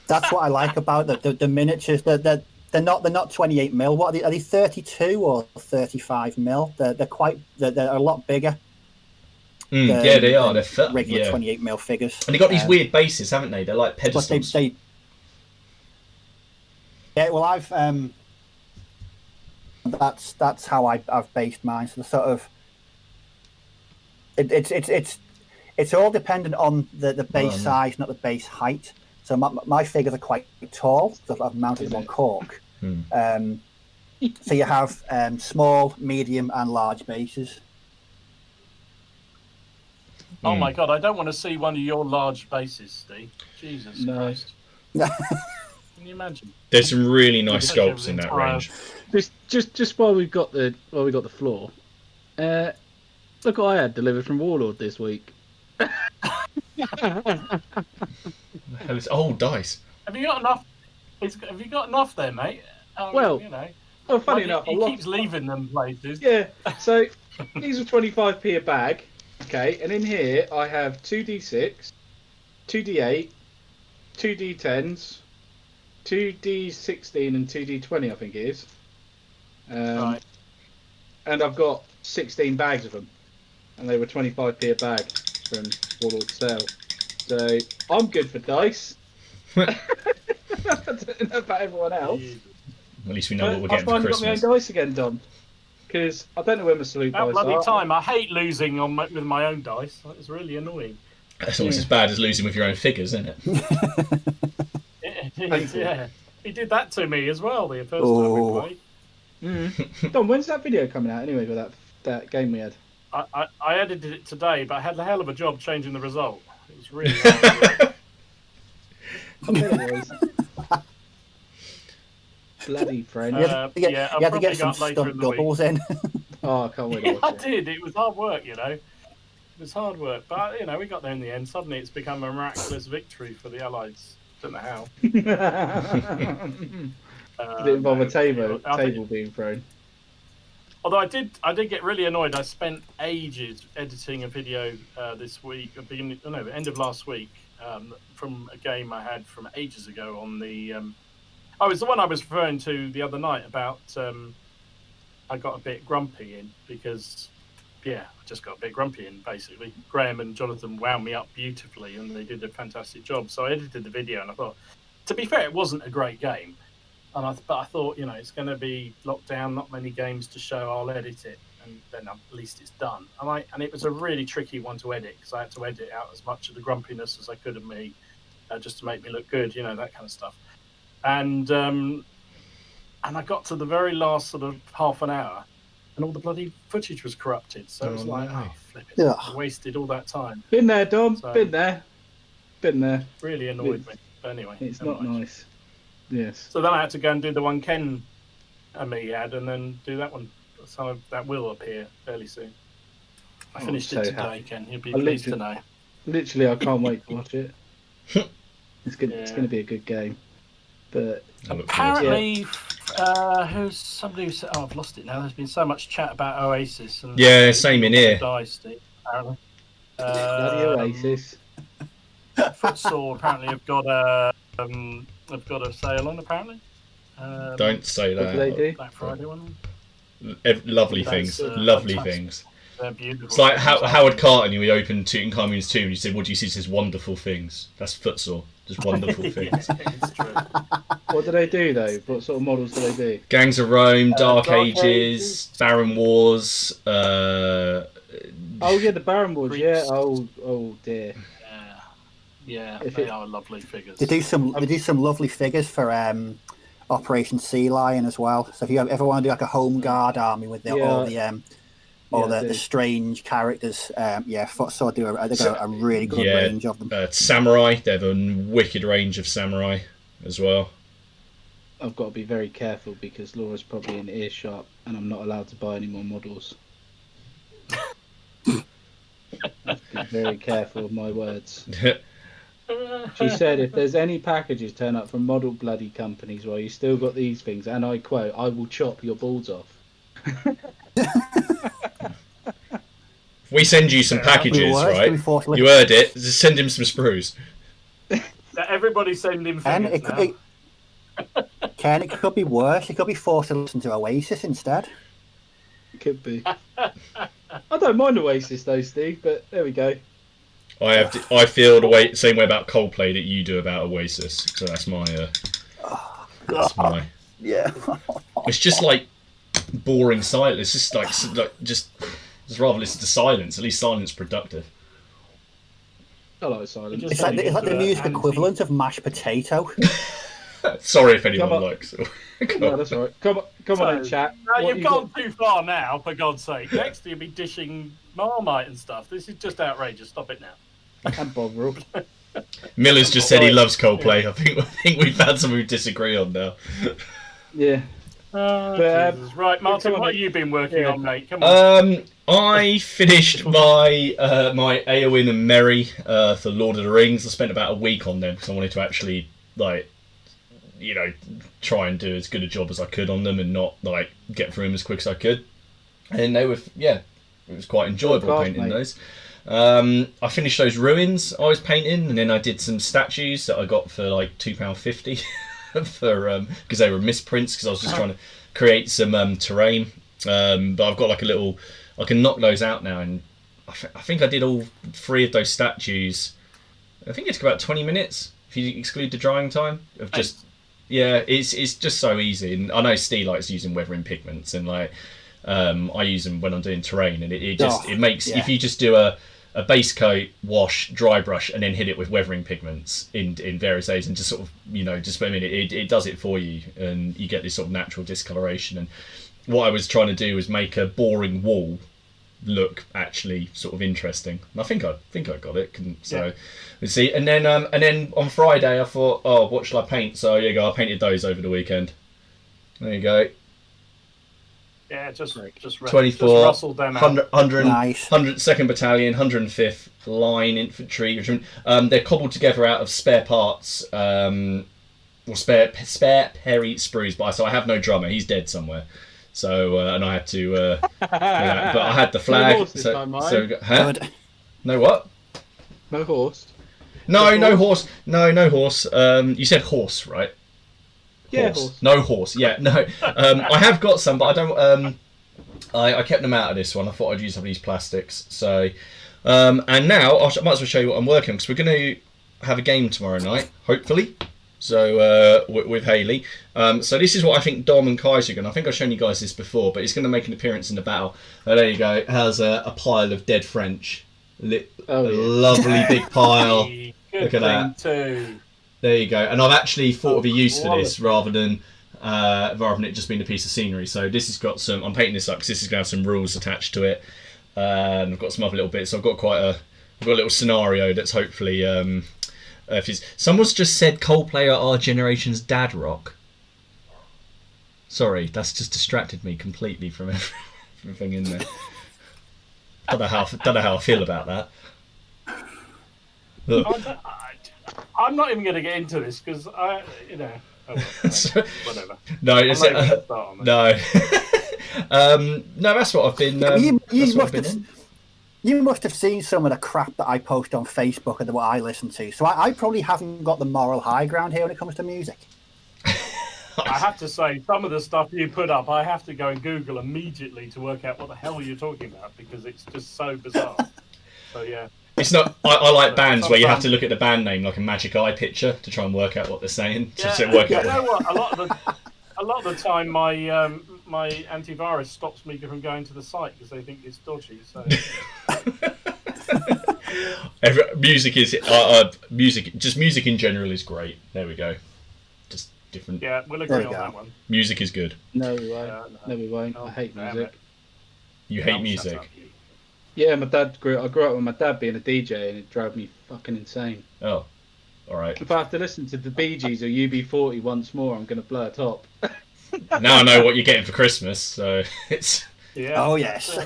That's what I like about the miniatures. They're not 28 mil. What are they 32 or 35 mil? They're a lot bigger. Yeah, they are. They're regular 28 mil figures. And they got these weird bases, haven't they? They're like pedestals. Yeah, well, I've that's how I've based mine. So the sort of it's all dependent on the base size, not the base height. So my figures are quite tall, so I've mounted them on cork. So you have small, medium, and large bases. Oh my god, I don't want to see one of your large bases, Steve. Jesus Christ. Can you imagine? There's some really nice sculpts in that range. Just while we've got the floor, look what I had delivered from Warlord this week. Oh, dice. Have you got enough? Have you got enough there, mate? Well, you know. Well, funny enough, he keeps leaving them places. Yeah. So these are 25p a bag. Okay, and in here I have 2d6, 2d8, 2d10s, 2d16 and 2d20, I think it is. Right. And I've got 16 bags of them, and they were 25p a bag from Warlord Sale. So I'm good for dice. I don't know about everyone else. At least we know what we're getting for I've Christmas. got my own dice again, Dom. Because I don't know where my salute dice bloody are. time. I hate losing with my own dice. It's really annoying. That's almost as bad as losing with your own figures, isn't it? It is, yeah. He did that to me as well the first time we played. Dom, when's that video coming out anyway with that game we had? I edited it today, but I had a hell of a job changing the result. It was really hard. I bet it was. Bloody friend. You had to get some stunt doubles in. Oh, I can't wait to watch it. I did. It was hard work, you know. It was hard work, but you know, we got there in the end. Suddenly, it's become a miraculous victory for the Allies. Don't know how. Did it involve a table being thrown? Although I did get really annoyed. I spent ages editing a video this week, end of last week, from a game I had from ages ago on the. Oh, it was the one I was referring to the other night about. I got a bit grumpy in because, I just got a bit grumpy in basically. Graham and Jonathan wound me up beautifully, and they did a fantastic job. So I edited the video, and I thought, to be fair, it wasn't a great game. But I thought, it's going to be locked down, not many games to show. I'll edit it, and then at least it's done. And it was a really tricky one to edit because I had to edit out as much of the grumpiness as I could of me, just to make me look good, that kind of stuff. And I got to the very last sort of half an hour, and all the bloody footage was corrupted. So it was flip it! I wasted all that time. Been there, Dom. So, been there. Really annoyed me. But anyway, it's not nice. Yes. So then I had to go and do the one Ken and me had, and then do that one. So that will appear fairly soon. I finished it today, happy. Ken. You'll be pleased to know. Literally, I can't wait to watch it. It's going to be a good game. But apparently, who's somebody who said, I've lost it now. There's been so much chat about Oasis. And same in here. Steve, apparently. Oasis. Footsore apparently have got a sale on, apparently. Don't say that. What do they do? Black Friday one. Lovely things. Lovely things. They're beautiful. It's like Howard Carter, when he opened Tutankhamun's tomb, and he said, "What do you see?" He says, "Wonderful things." That's Footsore. Just wonderful things. It's true. What do they do, though? What sort of models do they do? Gangs of Rome, Dark Ages, Baron Wars. Oh, yeah, the Baron Wars, yeah. Oh, dear. Yeah, they are lovely figures. They do some lovely figures for Operation Sea Lion as well. So if you ever want to do like a home guard army with all the strange characters, Footsore do a really good range of them. Samurai, they have a wicked range of samurai as well. I've got to be very careful because Laura's probably in earshot and I'm not allowed to buy any more models. Be very careful of my words. She said if there's any packages turn up from model bloody companies while you still got these things, and I quote, I will chop your balls off. If we send you some packages, right? You heard it. Just send him some sprues. Everybody send him figures now. Ken, it could be worse. It could be forced to listen to Oasis instead. It could be. I don't mind Oasis though, Steve, but there we go. I feel the same way about Coldplay that you do about Oasis. So that's my. Yeah. It's just like boring silence. It's just just rather listen to silence. At least silence is productive. I like silence. It's like the music equivalent of mashed potato. Sorry if anyone likes it. No, that's all right. Come on, chat. You've gone too far now, for God's sake. Next, you'll be dishing Marmite and stuff. This is just outrageous. Stop it now. And Bovril. Miller's just said he loves Coldplay. I think we've had some who disagree on now. Yeah. Right, Martin, what have you been working on, mate? Come on. I finished my Eowyn and Merry for Lord of the Rings. I spent about a week on them because I wanted to actually try and do as good a job as I could on them and not get through them as quick as I could. And they were it was quite enjoyable painting those. I finished those ruins I was painting, and then I did some statues that I got for £2.50 for because they were misprints because I was just trying to create some terrain. But I've got a little. I can knock those out now, and I think I did all 3 of those statues. I think it took about 20 minutes if you exclude the drying time of just. Yeah, it's just so easy, and I know Steve likes using weathering pigments, and I use them when I'm doing terrain, and it makes if you just do a base coat, wash, dry brush, and then hit it with weathering pigments in various days, and just sort of just a minute, it does it for you, and you get this sort of natural discoloration. And what I was trying to do was make a boring wall look actually sort of interesting. And I think I got it. So we'll see. And then on Friday I thought, oh, what shall I paint? So there you go. I painted those over the weekend. There you go. Yeah, just 24, Russell them out. 100, Nice. 102nd Battalion, 105th Line Infantry. They're cobbled together out of spare parts, or spare Perry sprues. So I have no drummer. He's dead somewhere. So and I had to. But I had the flag. No horse this time, huh? No what? No horse. No horse. No horse. You said horse, right? Yeah, horse. No horse. Yeah, no. I have got some, but I don't. I kept them out of this one. I thought I'd use some of these plastics. So, and now I might as well show you what I'm working on, because we're going to have a game tomorrow night, hopefully. So with Haley. So this is what I think Dom and Kai's are going. I think I've shown you guys this before, but it's going to make an appearance in the battle. There you go. It has a pile of dead French. Lovely big pile. Look at that. Too. There you go. And I've actually thought of a use for this rather than it just being a piece of scenery. So this has got some. I'm painting this up because this is going to have some rules attached to it, and I've got some other little bits. So I've got a little scenario that's hopefully. Someone's just said Coldplay are our generation's dad rock. Sorry, that's just distracted me completely from everything in there. Don't know how I feel about that. Look. I'm not even going to get into this because whatever. No, no. No, that's what I've been. You must have seen some of the crap that I post on Facebook and what I listen to. So I probably haven't got the moral high ground here when it comes to music. I have to say, some of the stuff you put up, I have to go and Google immediately to work out what the hell you're talking about, because it's just so bizarre. So yeah. It's not. I like bands where you have to look at the band name like a magic eye picture to try and work out what they're saying. You know what? A lot of the time, my antivirus stops me from going to the site because they think it's dodgy. So music is music. Just music in general is great. There we go. Just different. Yeah, we'll agree on that one. Music is good. No, we won't. No, we won't. I hate music. You hate music. Yeah, I grew up with my dad being a DJ, and it drove me fucking insane. Oh, all right. If I have to listen to the Bee Gees or UB40 once more, I'm going to blow it up. Now I know what you're getting for Christmas, so it's. Yeah. Oh yes.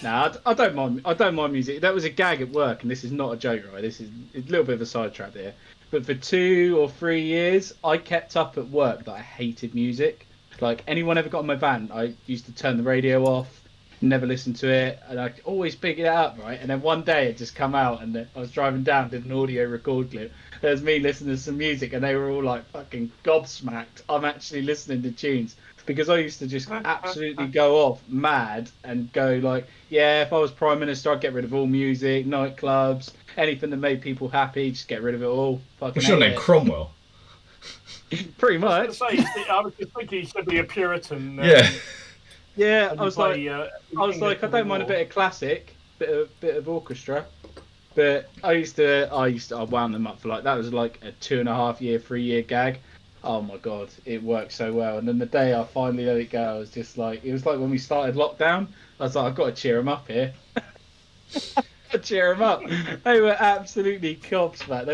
Nah, I don't mind. I don't mind music. That was a gag at work, and this is not a joke, right? This is a little bit of a sidetrack there. But for 2 or 3 years, I kept up at work that I hated music. Like, anyone ever got in my van, I used to turn the radio off. Never listened to it, and I always pick it up, right? And then one day it just come out, and I was driving down, did an audio record clip. There's me listening to some music, and they were all like fucking gobsmacked. I'm actually listening to tunes, because I used to just absolutely go off mad and go like, yeah, if I was Prime Minister, I'd get rid of all music, nightclubs, anything that made people happy, just get rid of it all. What's your name, Cromwell? Pretty much. I was just thinking he should be a Puritan. Yeah. Yeah, I was like, I don't mind a bit of classic, bit of orchestra, but I wound them up for like, that was like a 2.5 year, 3 year gag. Oh my god, it worked so well. And then the day I finally let it go, I was just like, it was like when we started lockdown. I was like, I've got to cheer them up here. Cheer them up. They were absolutely gobsmacked.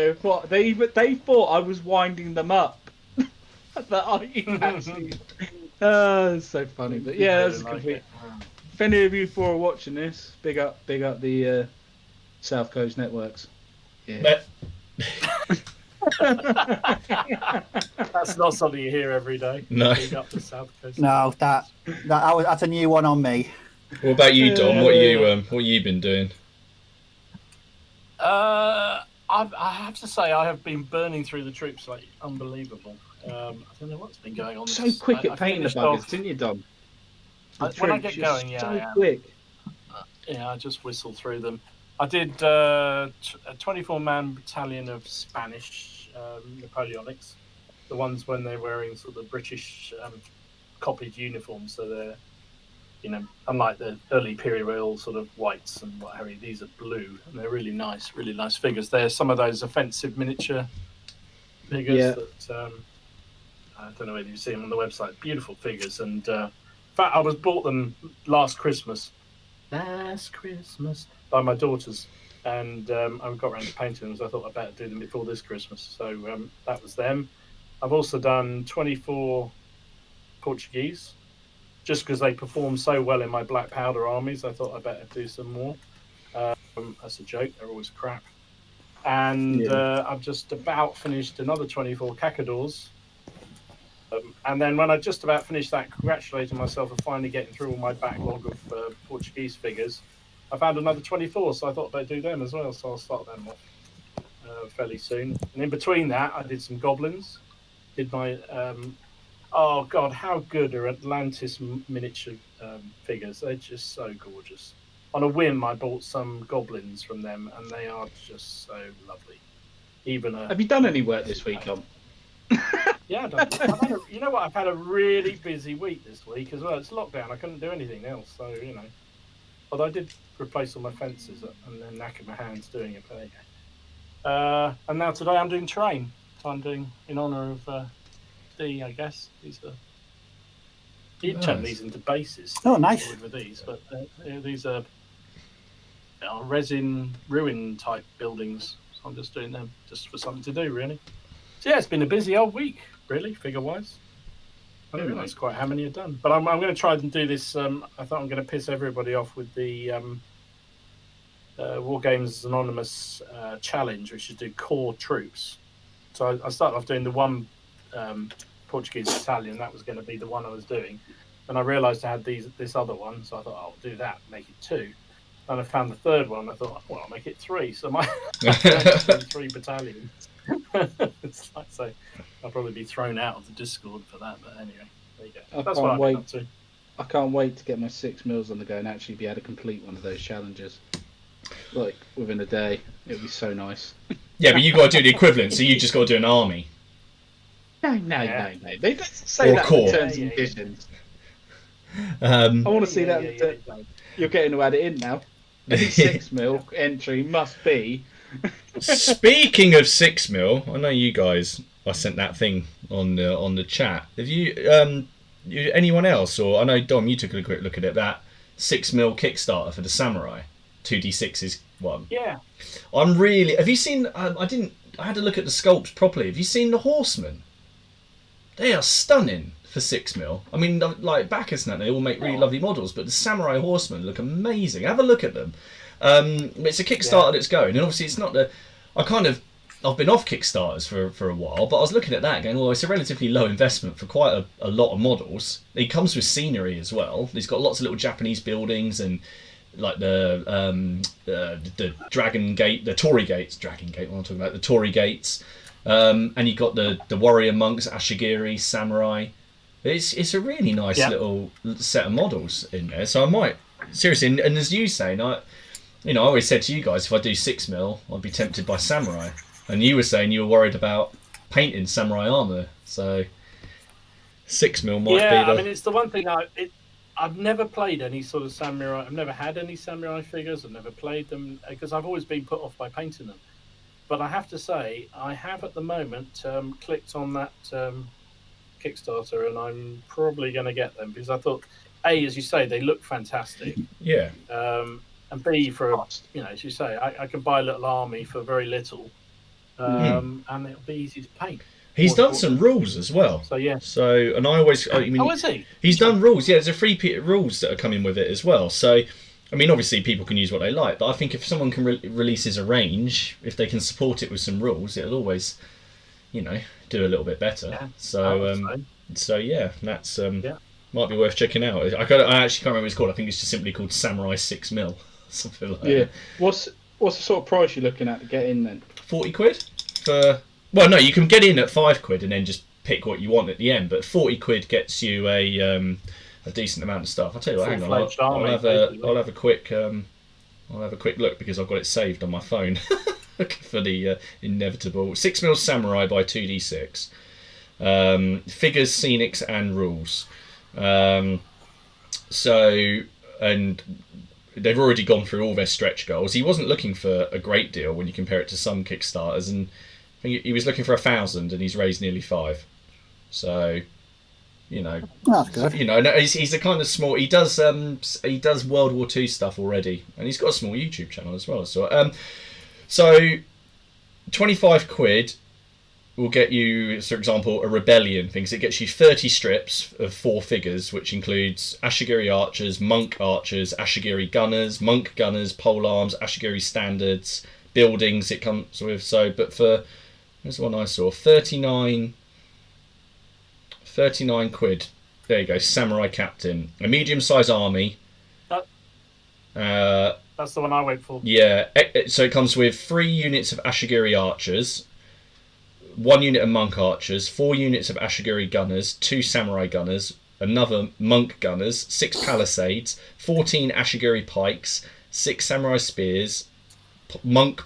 They thought I was winding them up. But I actually. It's so funny, but yeah, that's complete. If any of you four are watching this, big up the South Coast networks. Yeah. That's not something you hear every day. No. Big up the South Coast. No, that's a new one on me. What about you, Dom? What you been doing? I have to say, I have been burning through the troops like unbelievable. I don't know what's been going on. So quick at painting the buggers, didn't you, Dom? When I get going, yeah. So quick. Yeah, I just whistle through them. I did a 24-man battalion of Spanish Napoleonics, the ones when they're wearing sort of British copied uniforms. So they're, unlike the early period where all sort of whites and what have you, these are blue, and they're really nice figures. They're some of those offensive miniature figures that I don't know whether you see them on the website. Beautiful figures, and in fact, I bought them last Christmas, Last Christmas by my daughters, and I got around to painting them, so I thought I'd better do them before this Christmas. So that was them. I've also done 24 Portuguese, just because they perform so well in my black powder armies. I thought I'd better do some more. That's a joke, they're always crap. And I've just about finished another 24 Cacadors. And then when I just about finished that, congratulating myself for finally getting through all my backlog of Portuguese figures, I found another 24, so I thought I'd do them as well, so I'll start them off fairly soon. And in between that, I did some goblins. Did my... oh, God, how good are Atlantis miniature figures? They're just so gorgeous. On a whim, I bought some goblins from them, and they are just so lovely. Have you done any work this week, Tom? Yeah, you know what? I've had a really busy week this week as well. It's lockdown. I couldn't do anything else, so you know. Although I did replace all my fences and then knackered my hands doing it. But there you go. And now today I'm doing terrain. So I'm doing in honour of D, I guess. You'd turn these into bases. Oh, nice. With these, but these are resin ruin type buildings. So I'm just doing them just for something to do, really. So yeah, it's been a busy old week, really, figure-wise. I didn't realise quite how many I've done. But I'm going to try and do this. I thought I'm going to piss everybody off with the War Games Anonymous challenge, which is do core troops. So I started off doing the one Portuguese battalion. That was going to be the one I was doing. And I realised I had this other one, so I thought, I'll do that, make it 2. And I found the third one. I thought, well, I'll make it 3. So my 3 battalions. It's like, so I'll probably be thrown out of the Discord for that. But anyway, there you go. That's what I've been up to. I can't wait to get my 6 mils on the go and actually be able to complete one of those challenges. Like within a day, it'd be so nice. Yeah, but you got to do the equivalent. So you just got to do an army. No. They don't say that in terms and conditions. I want to see that. You're getting to add it in now. Any 6 mil entry must be. Speaking of 6 mil, I know you guys. I sent that thing on the chat. Have you anyone else, or I know Dom, you took a quick look at it. That 6 mil Kickstarter for the Samurai 2d6's one. Yeah. I'm really. Have you seen? I had to look at the sculpts properly. Have you seen the Horsemen? They are stunning for 6 mil. I mean, like Bacchus and that, they all make really lovely models, but the Samurai Horsemen look amazing. Have a look at them. It's a Kickstarter that's going, and obviously it's not the. I've been off Kickstarters for a while, but I was looking at that going, well, it's a relatively low investment for quite a lot of models. It comes with scenery as well. It's got lots of little Japanese buildings and like the Dragon Gate, the Torii Gates, Dragon Gate. What am I talking about? The Torii Gates, and you've got the warrior monks, Ashigiri, samurai. It's a really nice little set of models in there. So I might seriously, and as you saying, I always said to you guys, if I do 6 mil, I'd be tempted by samurai. And you were saying you were worried about painting samurai armour, so 6 mil might be the... Yeah, I mean, it's the one thing I've never played any sort of samurai. I've never had any samurai figures. I've never played them because I've always been put off by painting them. But I have to say, I have at the moment clicked on that Kickstarter, and I'm probably going to get them because I thought, A, as you say, they look fantastic. Yeah. And B, for, as you say, I can buy a little army for very little. And it'll be easy to paint. He's done some rules as well. So yeah. So, and I always, I mean, is he? He's done rules. Yeah, there's a free rules that are coming with it as well. So, I mean, obviously people can use what they like, but I think if someone can releases a range, if they can support it with some rules, it'll always, do a little bit better. Yeah, so yeah, that's might be worth checking out. I actually can't remember what it's called. I think it's just simply called Samurai 6 mil, something like that. Yeah. What's the sort of price you're looking at to get in then? 40 quid for. Well, no, you can get in at 5 quid and then just pick what you want at the end. But 40 quid gets you a decent amount of stuff. I'll tell you what. Hang on, I'll have a quick look because I've got it saved on my phone for the inevitable 6 mil samurai by 2d6. Figures, scenics, and rules. So, and they've already gone through all their stretch goals. He wasn't looking for a great deal when you compare it to some Kickstarters, and I think he was looking for 1,000, and he's raised nearly 5. So, You know, That's good. you know, no, he's a kind of small. He does World War II stuff already, and he's got a small YouTube channel as well. So 25 quid will get you, for example, a rebellion thing. So it gets you 30 strips of 4 figures, which includes Ashigiri archers, monk archers, Ashigiri gunners, monk gunners, pole arms, Ashigiri standards, buildings. It comes with but for here's the one I saw, 39 quid. There you go, samurai captain, a medium-sized army. That's the one I went for. Yeah, so it comes with 3 units of Ashigiri archers, 1 unit of monk archers, 4 units of Ashigiri gunners, 2 samurai gunners, another monk gunners, 6 palisades, 14 Ashigiri pikes, 6 samurai spears, 1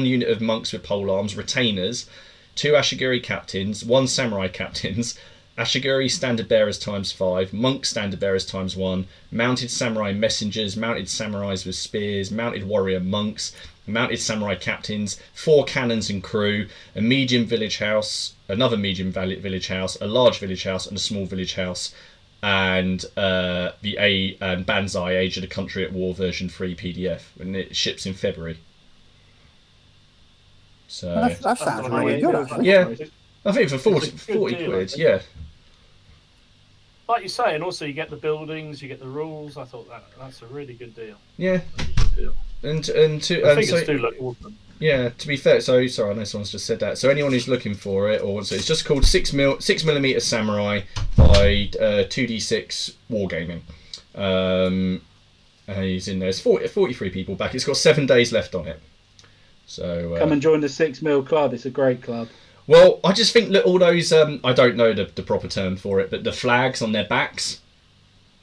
unit of monks with pole arms, retainers, 2 Ashigiri captains, 1 samurai captains, Ashigiri standard bearers times 5, monk standard bearers times 1, mounted samurai messengers, mounted samurais with spears, mounted warrior monks, mounted samurai captains, 4 cannons and crew, a medium village house, another medium village house, a large village house, and a small village house, and the and Banzai Age of the Country at War version 3 PDF, and it ships in February. So That sounds really good, actually. yeah, I think for 40 deal, quid, yeah. Like you say, and also you get the buildings, you get the rules. I thought that's a really good deal. Yeah, Deal. and The figures do look awesome. Yeah, to be fair, sorry, I know someone's just said that. So anyone who's looking for it, or it's just called 6mm Samurai by 2D6 Wargaming. He's in there. There's 43 people back. It's got 7 days left on it. So come and join the 6mm club. It's a great club. Well, I just think that all those I don't know the proper term for it, but the flags on their backs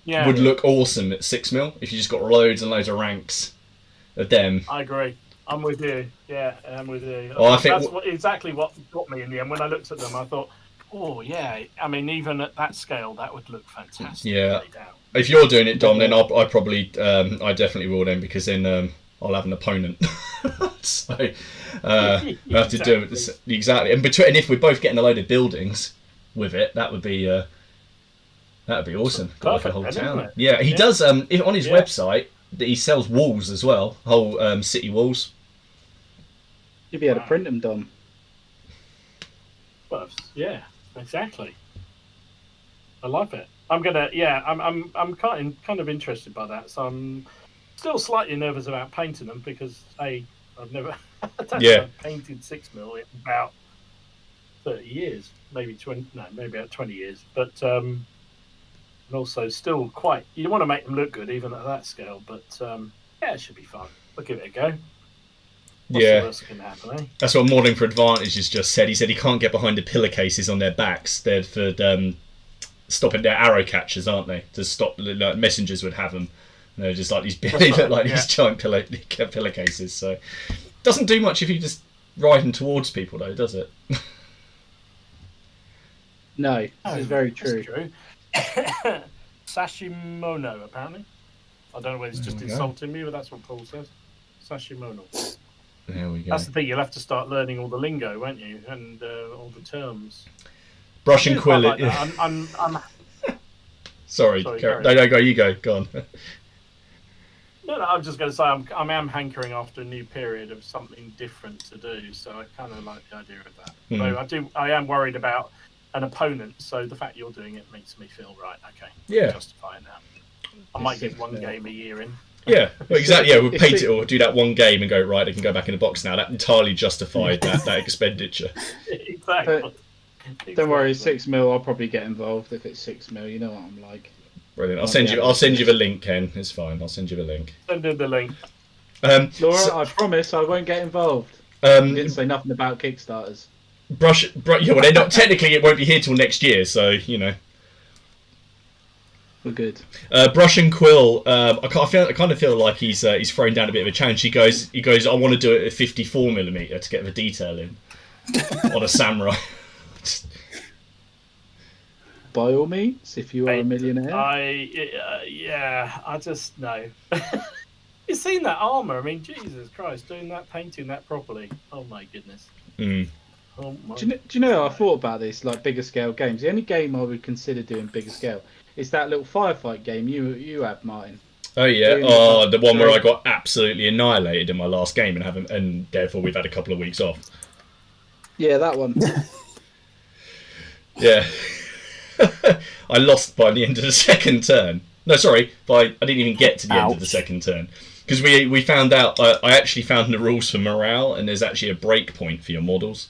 would look awesome at 6mm if you just got loads and loads of ranks of them. I agree. I'm with you. Yeah, I'm with you. Well, I think that's exactly what got me in the end. When I looked at them, I thought, oh yeah. I mean, even at that scale, that would look fantastic. Yeah. If you're doing it, Dom, then I probably I definitely will then, because then I'll have an opponent. So I have to do it exactly. And if we're both getting a load of buildings with it, that would be awesome. Got like a whole town. Yeah, he does. On his website, he sells walls as well, whole city walls. You'd be able to print them, Dom. Well, yeah, exactly. I love it. I'm kind of interested by that. So I'm still slightly nervous about painting them because I've never painted 6mm in about 30 years, maybe 20. No, maybe about 20 years. But and also still quite. You want to make them look good even at that scale. But it should be fun. We'll give it a go. What's the worst that can happen, eh? That's what Mourning for Advantage has just said. He said he can't get behind the pillowcases on their backs. They're for stopping their arrow catchers, aren't they? To stop, like, messengers would have them. And they're just like these, they look like these giant pillowcases. So doesn't do much if you just ride them towards people, though, does it? No, that's very true. Sashimono, apparently. I don't know whether it's just insulting me, but that's what Paul says. Sashimono. There we go. That's the thing. You'll have to start learning all the lingo, won't you? And all the terms. Brush and quill it. Like I'm Sorry, no, go. You go. Go on. No, I'm just going to say I am hankering after a new period of something different to do. So I kind of like the idea of that. So I am worried about an opponent. So the fact you're doing it makes me feel right. Okay. Yeah. Justify it now. I might get one game a year in. Yeah, well, exactly. Yeah, we'll paint it or do that one game and go, right, they can go back in the box now. That entirely justified that expenditure. Exactly. Don't worry, 6mm. I'll probably get involved if it's 6mm. You know what I'm like. Brilliant. I'll send you the link, Ken. It's fine. I'll send you the link. Send in the link. Laura, I promise I won't get involved. You didn't say nothing about Kickstarters. Yeah, well, they're not technically. It won't be here till next year, so you know. We're good. Brush and quill. I kind of feel like he's thrown down a bit of a challenge. He goes. I want to do it at 54mm to get the detail in on a samurai. By all means, if you are a millionaire. I just no. You've seen that armor. I mean, Jesus Christ, doing that, painting that properly. Oh my goodness. Oh my. Do you know? I thought about this, like bigger scale games. The only game I would consider doing bigger scale is that little firefight game you had, Martin. Oh yeah, Doing the- the one where I got absolutely annihilated in my last game and therefore we've had a couple of weeks off. Yeah, that one. Yeah. I lost by the end of the second turn. No, sorry, I didn't even get to the end of the second turn. Because we found out, I actually found the rules for morale, and there's actually a break point for your models.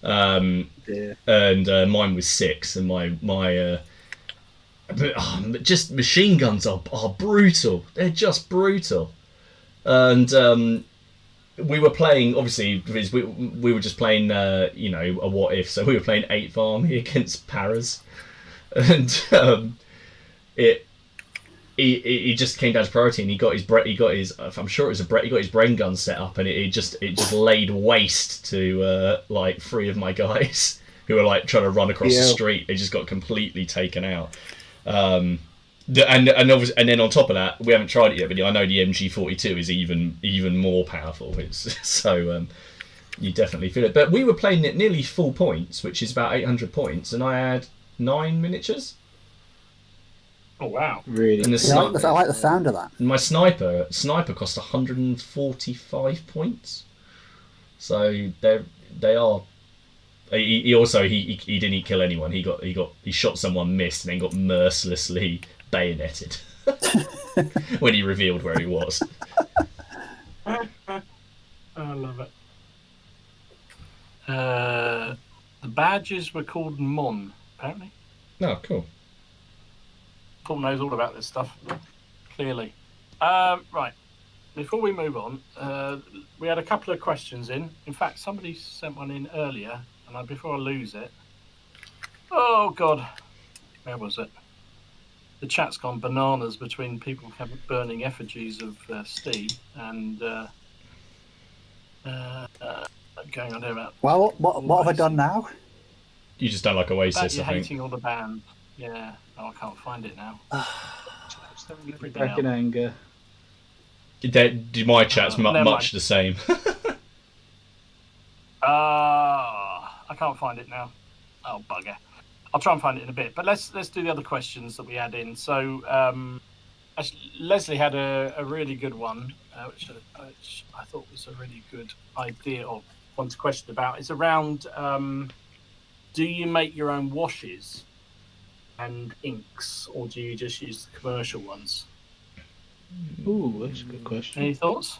And mine was 6, and my just machine guns are brutal. They're just brutal. And we were playing, obviously, because we were just playing, a what if. So we were playing 8th Army against Paras, and he just came down to priority, and he got his I'm sure it was he got his brain gun set up, and it just laid waste to like 3 of my guys who were like trying to run across the street. They just got completely taken out. And then on top of that, we haven't tried it yet, but I know the MG42 is even more powerful. So you definitely feel it. But we were playing at nearly full points, which is about 800 points, and I had 9 miniatures. Oh wow! Really? And I like the sound of that. My sniper cost 145 points. So they are. He also he didn't kill anyone. He shot someone, missed, and then got mercilessly bayoneted when he revealed where he was. I love it. The badges were called Mon, apparently. Oh, cool. Paul knows all about this stuff, clearly. Right. Before we move on, we had a couple of questions in. In fact, somebody sent one in earlier, and before I lose it... Oh, God. Where was it? The chat's gone bananas between people burning effigies of Steve and going on there about... Well, what have I done now? You just don't like Oasis, About you I think. hating all the band. Yeah. Oh, I can't find it now. Back in anger. My chat's never much mind. the same. I can't find it now. Oh, bugger. I'll try and find it in a bit. But let's do the other questions that we had in. So actually, Leslie had a really good one, which I thought was a really good idea, or one to question about. It's around, do you make your own washes and inks, or do you just use the commercial ones? Ooh, that's a good question. Any thoughts?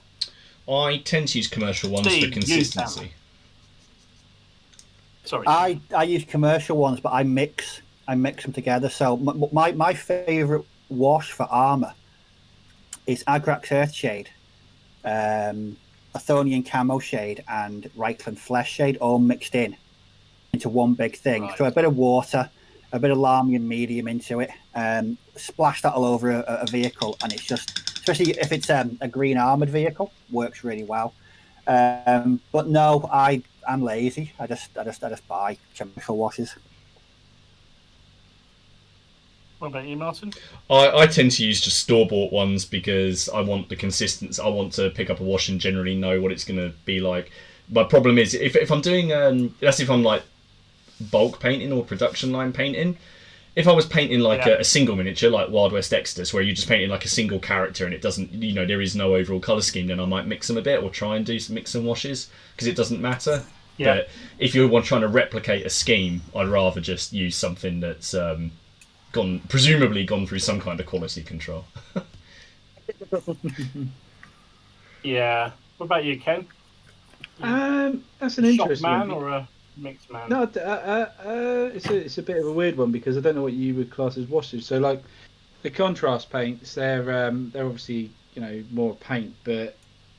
I tend to use commercial ones Steve, for consistency. Sorry. I use commercial ones, but I mix them together. So my favourite wash for armour is Agrax Earthshade, Athonian Camo Shade, and Reichland Flesh Shade, all mixed into one big thing. Right. Throw a bit of water, a bit of Larmian medium into it, splash that all over a vehicle, and it's just, especially if it's a green armoured vehicle, works really well. But no, I'm lazy. I just buy chemical washes. What about you, Martin? I tend to use just store-bought ones because I want the consistency. I want to pick up a wash and generally know what it's going to be like. My problem is if I'm doing that's if I'm like bulk painting or production line painting. If I was painting like a single miniature, like Wild West Exodus, where you're just painting like a single character and it doesn't, there is no overall colour scheme, then I might mix them a bit or try and do some mix and washes because it doesn't matter. Yeah. But if you're trying to replicate a scheme, I'd rather just use something that's presumably gone through some kind of quality control. Yeah. What about you, Ken? That's an Shop interesting man one. or a mixed man? No, it's a bit of a weird one because I don't know what you would class as washes. So like the contrast paints, they're obviously more paint, but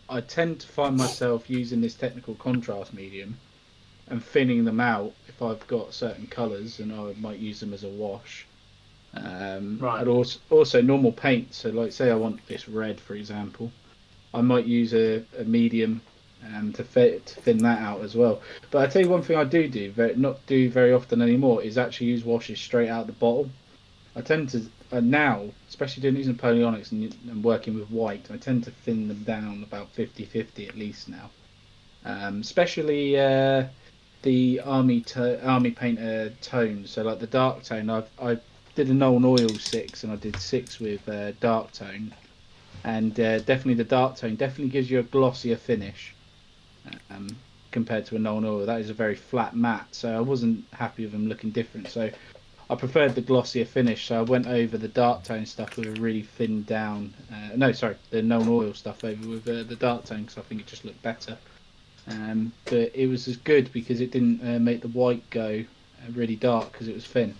I tend to find myself using this technical contrast medium and thinning them out if I've got certain colours, and I might use them as a wash. Right. And also normal paint. So like say I want this red, for example, I might use a medium to thin that out as well. But I tell you one thing I not do very often anymore is actually use washes straight out the bottle. I tend to now, especially using Napoleonics and working with white, I tend to thin them down about 50-50 at least now. Especially the army painter tone. So like the dark tone, I did a Nuln Oil 6 and I did 6 with dark tone, and definitely the dark tone definitely gives you a glossier finish compared to a Nuln Oil. That is a very flat matte, so I wasn't happy with them looking different. So I preferred the glossier finish, so I went over the dark tone stuff with a really thinned down. The Nuln Oil stuff over with the dark tone because I think it just looked better. But it was as good because it didn't make the white go really dark because it was thin.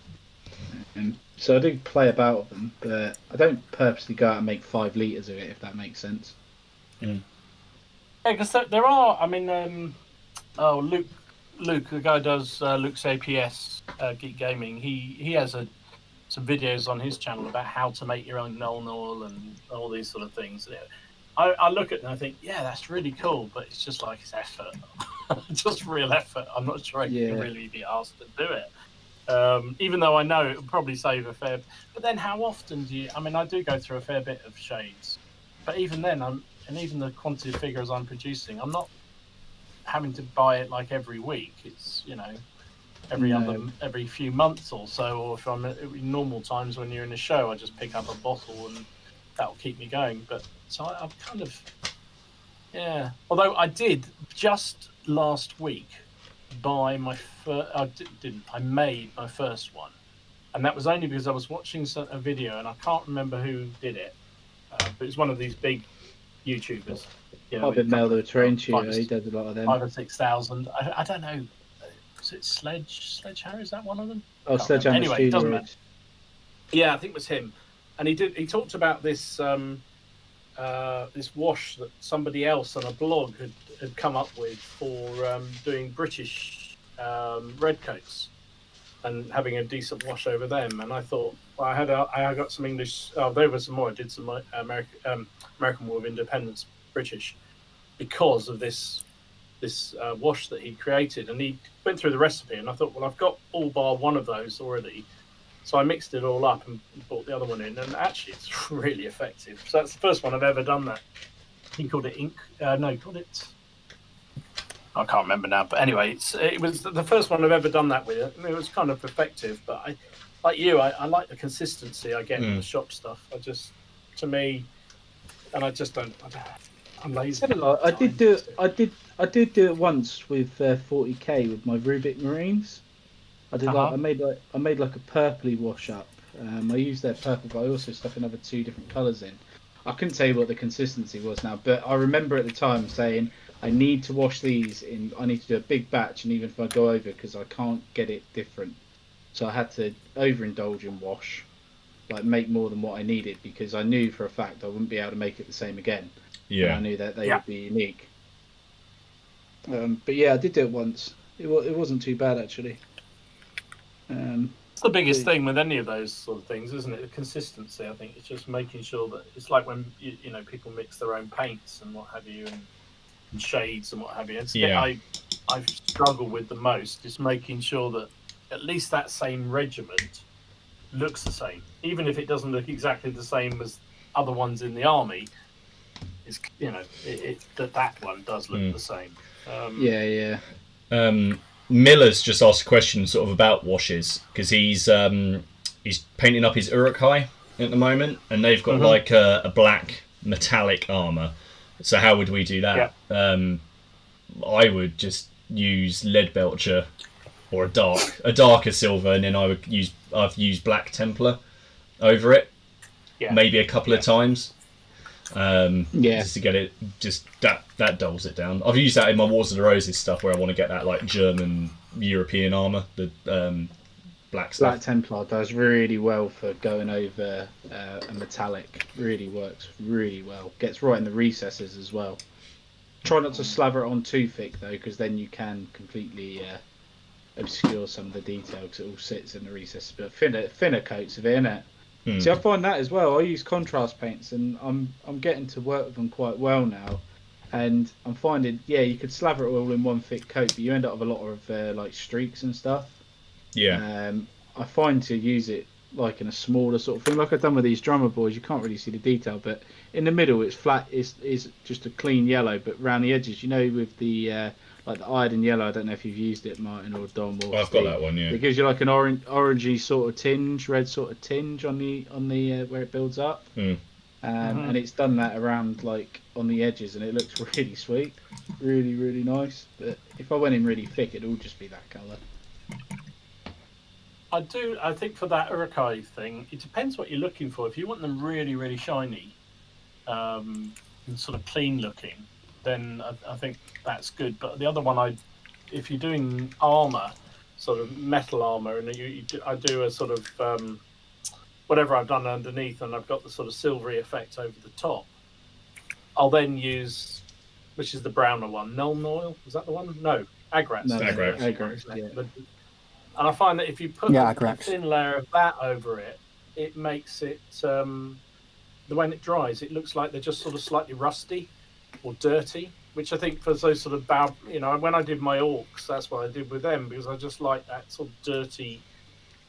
So I do play about with them, but I don't purposely go out and make 5 litres of it, if that makes sense. Yeah, because there are. I mean, Luke, the guy who does Luke's APS Geek Gaming. He has some videos on his channel about how to make your own Nuln Oil and all these sort of things. I look at it and I think, yeah, that's really cool, but it's just like it's effort, just real effort. I'm not sure I can really be asked to do it. Even though I know it would probably save a fair. But then, how often do you? I mean, I do go through a fair bit of shades, but even then, even the quantity of figures I'm producing, I'm not having to buy it like every week. It's every few months or so, or if I'm in normal times when you're in a show, I just pick up a bottle and that'll keep me going. But so I'm kind of Although I did just last week buy my first. I made my first one, and that was only because I was watching a video, and I can't remember who did it, but it's one of these big YouTubers. I've been Mel the Train Tutor. He does a lot of them. 5,000 or 6,000. I don't know. Is it Sledgehammer? Is that one of them? Oh, Sledgehammer. Anyway, it doesn't matter. Yeah, I think it was him, and he talked about this this wash that somebody else on a blog had come up with for doing British redcoats and having a decent wash over them. And I thought, well, I got some English. Oh, there was some more. I did some American War of Independence British because of this wash that he created, and he went through the recipe. And I thought, well, I've got all bar one of those already. So I mixed it all up and brought the other one in, and actually it's really effective. So that's the first one I've ever done that. He called it ink. No, he called it. I can't remember now. But anyway, it was the first one I've ever done that with. It was kind of effective, but I like the consistency I get with the shop stuff. I'm lazy. I did do it once with 40k with my Rubik Marines. I did I made like a purpley wash up. I used their purple, but I also stuck another 2 different colours in. I couldn't tell you what the consistency was now, but I remember at the time saying I need to wash these in. I need to do a big batch, and even if I go over, because I can't get it different, so I had to overindulge in wash, like make more than what I needed, because I knew for a fact I wouldn't be able to make it the same again. Yeah, and I knew that they would be unique. But yeah, I did do it once. It wasn't too bad actually. It's the biggest thing with any of those sort of things, isn't it? The consistency. I think it's just making sure that it's like when you know people mix their own paints and what have you, and shades and what have you. I've struggled with the most is making sure that at least that same regiment looks the same, even if it doesn't look exactly the same as other ones in the army. It's that one does look the same. Miller's just asked a question sort of about washes, because he's painting up his Uruk-hai at the moment, and they've got like a black metallic armor. So how would we do that? I would just use Leadbelcher or a darker silver, and then I've used Black Templar over it, maybe a couple of times. Just to get it, just that dulls it down. I've used that in my Wars of the Roses stuff where I want to get that like German European armor, the black stuff. Black Templar does really well for going over a metallic. Really works really well. Gets right in the recesses as well. Try not to slather it on too thick though, because then you can completely obscure some of the detail because it all sits in the recesses. But thinner coats of it, innit? See, I find that as well. I use contrast paints, and I'm getting to work with them quite well now. And I'm finding, you could slather it all in one thick coat, but you end up with a lot of like streaks and stuff. Yeah. I find to use it like in a smaller sort of thing, like I've done with these drummer boys. You can't really see the detail, but in the middle it's flat. Is just a clean yellow, but around the edges, with the like the iron yellow. I don't know if you've used it, Martin or Dom. Or I've Steve. got that one, yeah. It gives you like an orangey sort of tinge, red sort of tinge on the where it builds up. And it's done that around like on the edges, and it looks really sweet, really really nice. But if I went in really thick, it'd all just be that colour. I think for that Urukai thing, it depends what you're looking for. If you want them really really shiny, and sort of clean looking, then I think that's good. But the other one, if you're doing armor, sort of metal armor, and I do a sort of whatever I've done underneath, and I've got the sort of silvery effect over the top, I'll then use, which is the browner one, Nuln Oil. Is that the one? No, Agrax. No, Agrax, yeah. And I find that if you put a Agrax. thin layer of that over it, it makes it, when it dries, it looks like they're just sort of slightly rusty or dirty, which I think for those sort of when I did my orcs, that's what I did with them, because I just like that sort of dirty,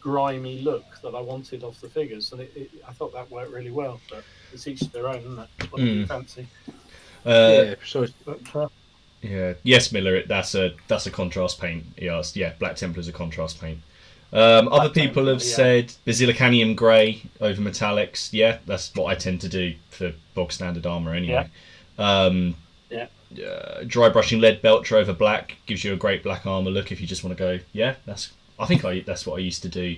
grimy look that I wanted off the figures, and I thought that worked really well. But it's each their own, isn't it? What do you fancy? Yeah, precisely. Yeah. Yes, Miller. That's a contrast paint. He asked. Yeah, Black Templar's a contrast paint. Other people have said Basilicanium grey over metallics. Yeah, that's what I tend to do for bog standard armor anyway. Dry brushing lead belcher over black gives you a great black armor look if you just want to go. Yeah, that's what I used to do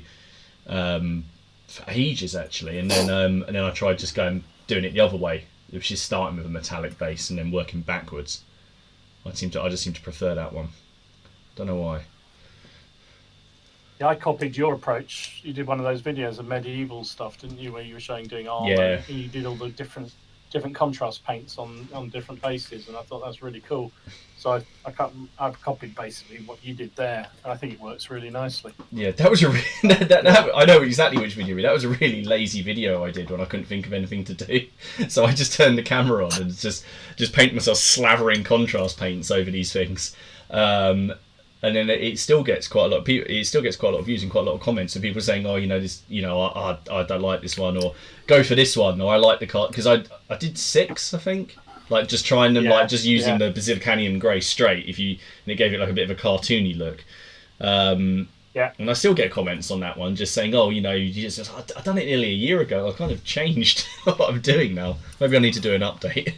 for ages actually, and then I tried just going doing it the other way, which is starting with a metallic base and then working backwards. I just seem to prefer that one. Don't know why. Yeah, I copied your approach. You did one of those videos of medieval stuff, didn't you, where you were showing doing armor? Yeah. And you did all the different contrast paints on different bases, and I thought that's really cool. So I've copied basically what you did there, and I think it works really nicely. Yeah, that was I know exactly which video. That was a really lazy video I did when I couldn't think of anything to do. So I just turned the camera on and just paint myself slavering contrast paints over these things. And then it still gets quite a lot of people. It still gets quite a lot of views and quite a lot of comments. And people saying, "Oh, this, I don't like this one," or "Go for this one," or "I like the card," because I did 6, I think, like just trying them, like just using the Basilicanium grey straight. And it gave it like a bit of a cartoony look. And I still get comments on that one, just saying, "Oh, I've done it nearly a year ago. I kind of changed what I'm doing now. Maybe I need to do an update."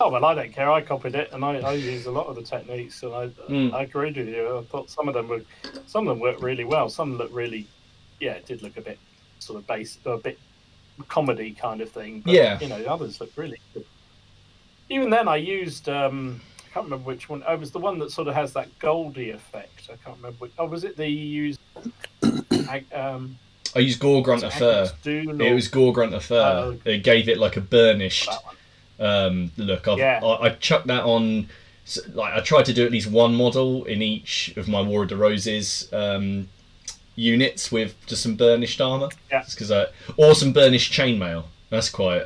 Oh well, I don't care. I copied it, and I use a lot of the techniques, and I agreed with you. I thought some of them worked really well. Some look really, it did look a bit sort of a bit comedy kind of thing. But, others look really good. Even then, I used I can't remember which one. It was the one that sort of has that goldy effect. I can't remember which. Oh, was it the you used? I used Gore Grunter Fur. It was Gore Grunter Fur. It gave it like a burnished look. I chucked that on. Like I tried to do at least one model in each of my War of the Roses units with just some burnished armor. Because or some burnished chainmail. That's quite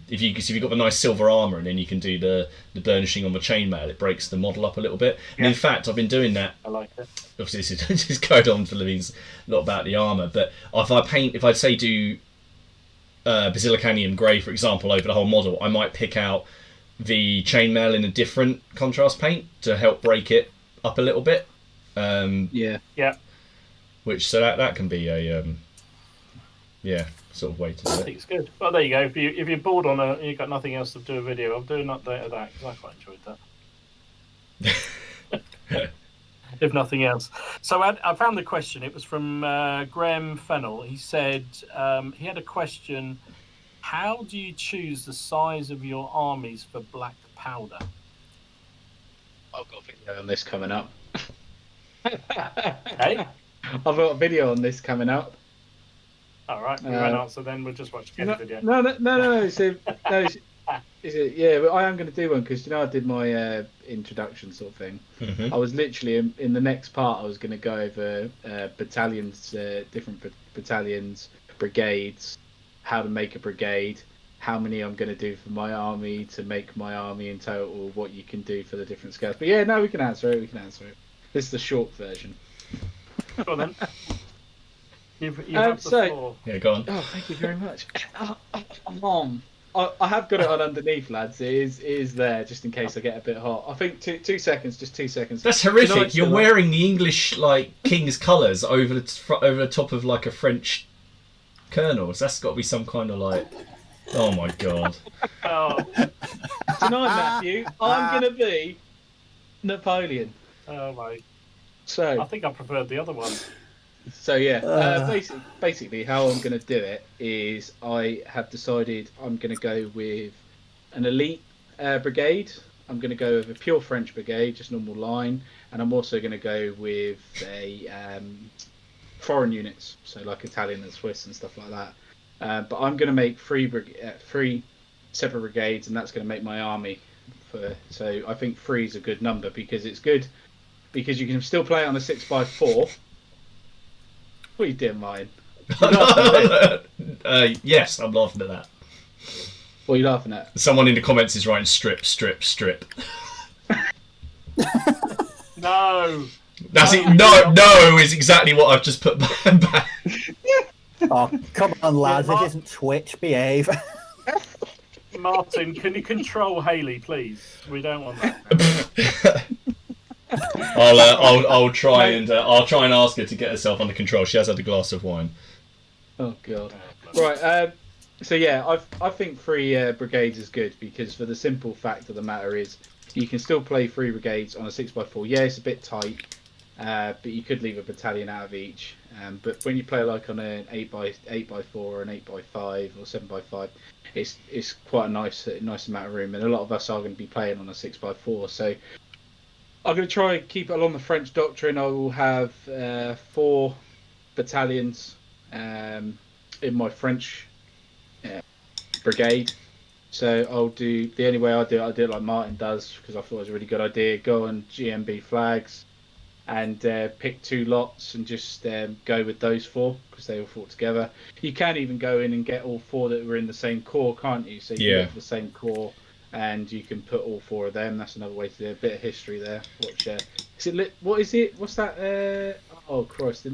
if you've got the nice silver armor and then you can do the burnishing on the chainmail, it breaks the model up a little bit. And in fact, I've been doing that. I like it. Obviously, this is just going on for Levine's not about the armor, but if I say do Basilicanium grey, for example, over the whole model, I might pick out the chainmail in a different contrast paint to help break it up a little bit. Which that can be a sort of way to do it. I think it's good. Well, there you go. If you're bored and you've got nothing else to do a video, I'll do an update of that because I quite enjoyed that. If nothing else. So I found the question. It was from Graham Fennell. He said he had a question. How do you choose the size of your armies for black powder? I've got a video on this coming up. Hey? I've got a video on this coming up. All right, we won't answer then. We'll just watch the video. No. So, but I am going to do one because I did my introduction sort of thing. Mm-hmm. I was literally in the next part. I was going to go over battalions, different battalions, brigades, how to make a brigade, how many I'm going to do for my army to make my army in total, what you can do for the different scales. But we can answer it. This is the short version. Go on then. You have the floor. Yeah, go on. Oh, thank you very much. I have got it on underneath, lads. It is there just in case I get a bit hot. I think 2 seconds, just 2 seconds. That's horrific. Tonight's You're the wearing the English king's colours over the top of a French colonel's. That's got to be some kind of Oh my god. Oh, Tonight, Matthew, I'm gonna be Napoleon. oh my! So I think I preferred the other one. So yeah, basically how I'm going to do it is I have decided I'm going to go with an elite brigade. I'm going to go with a pure French brigade, just normal line, and I'm also going to go with a foreign units, so like Italian and Swiss and stuff like that. But I'm going to make three separate brigades, and that's going to make my army. So I think 3 is a good number because it's good because you can still play it on a 6x4. What are you doing, mine? Yes, I'm laughing at that. What are you laughing at? Someone in the comments is writing strip, strip, strip. No. That's it. No is exactly what I've just put back. Oh, come on, lads. Yeah, This isn't Twitch. Behave. Martin, can you control Hayley, please? We don't want that. I'll try and ask her to get herself under control. She has had a glass of wine. Oh god. Right. So yeah, I think 3 brigades is good because for the simple fact of the matter is you can still play 3 brigades on a 6x4. Yeah, it's a bit tight, but you could leave a battalion out of each. But when you play on an 8x4 or an 8x5 or 7x5, it's quite a nice amount of room, and a lot of us are going to be playing on a 6x4. So I'm going to try and keep it along the French doctrine. I will have 4 battalions in my French brigade. So I'll do the only way I do it like Martin does because I thought it was a really good idea. Go on GMB flags and pick 2 lots and just go with those 4 because they all fought together. You can even go in and get all 4 that were in the same corps, can't you? So you get the same corps. And you can put all 4 of them. That's another way to do it. A bit of history there. Watch. Is it lit? What is it? What's that? Oh Christ!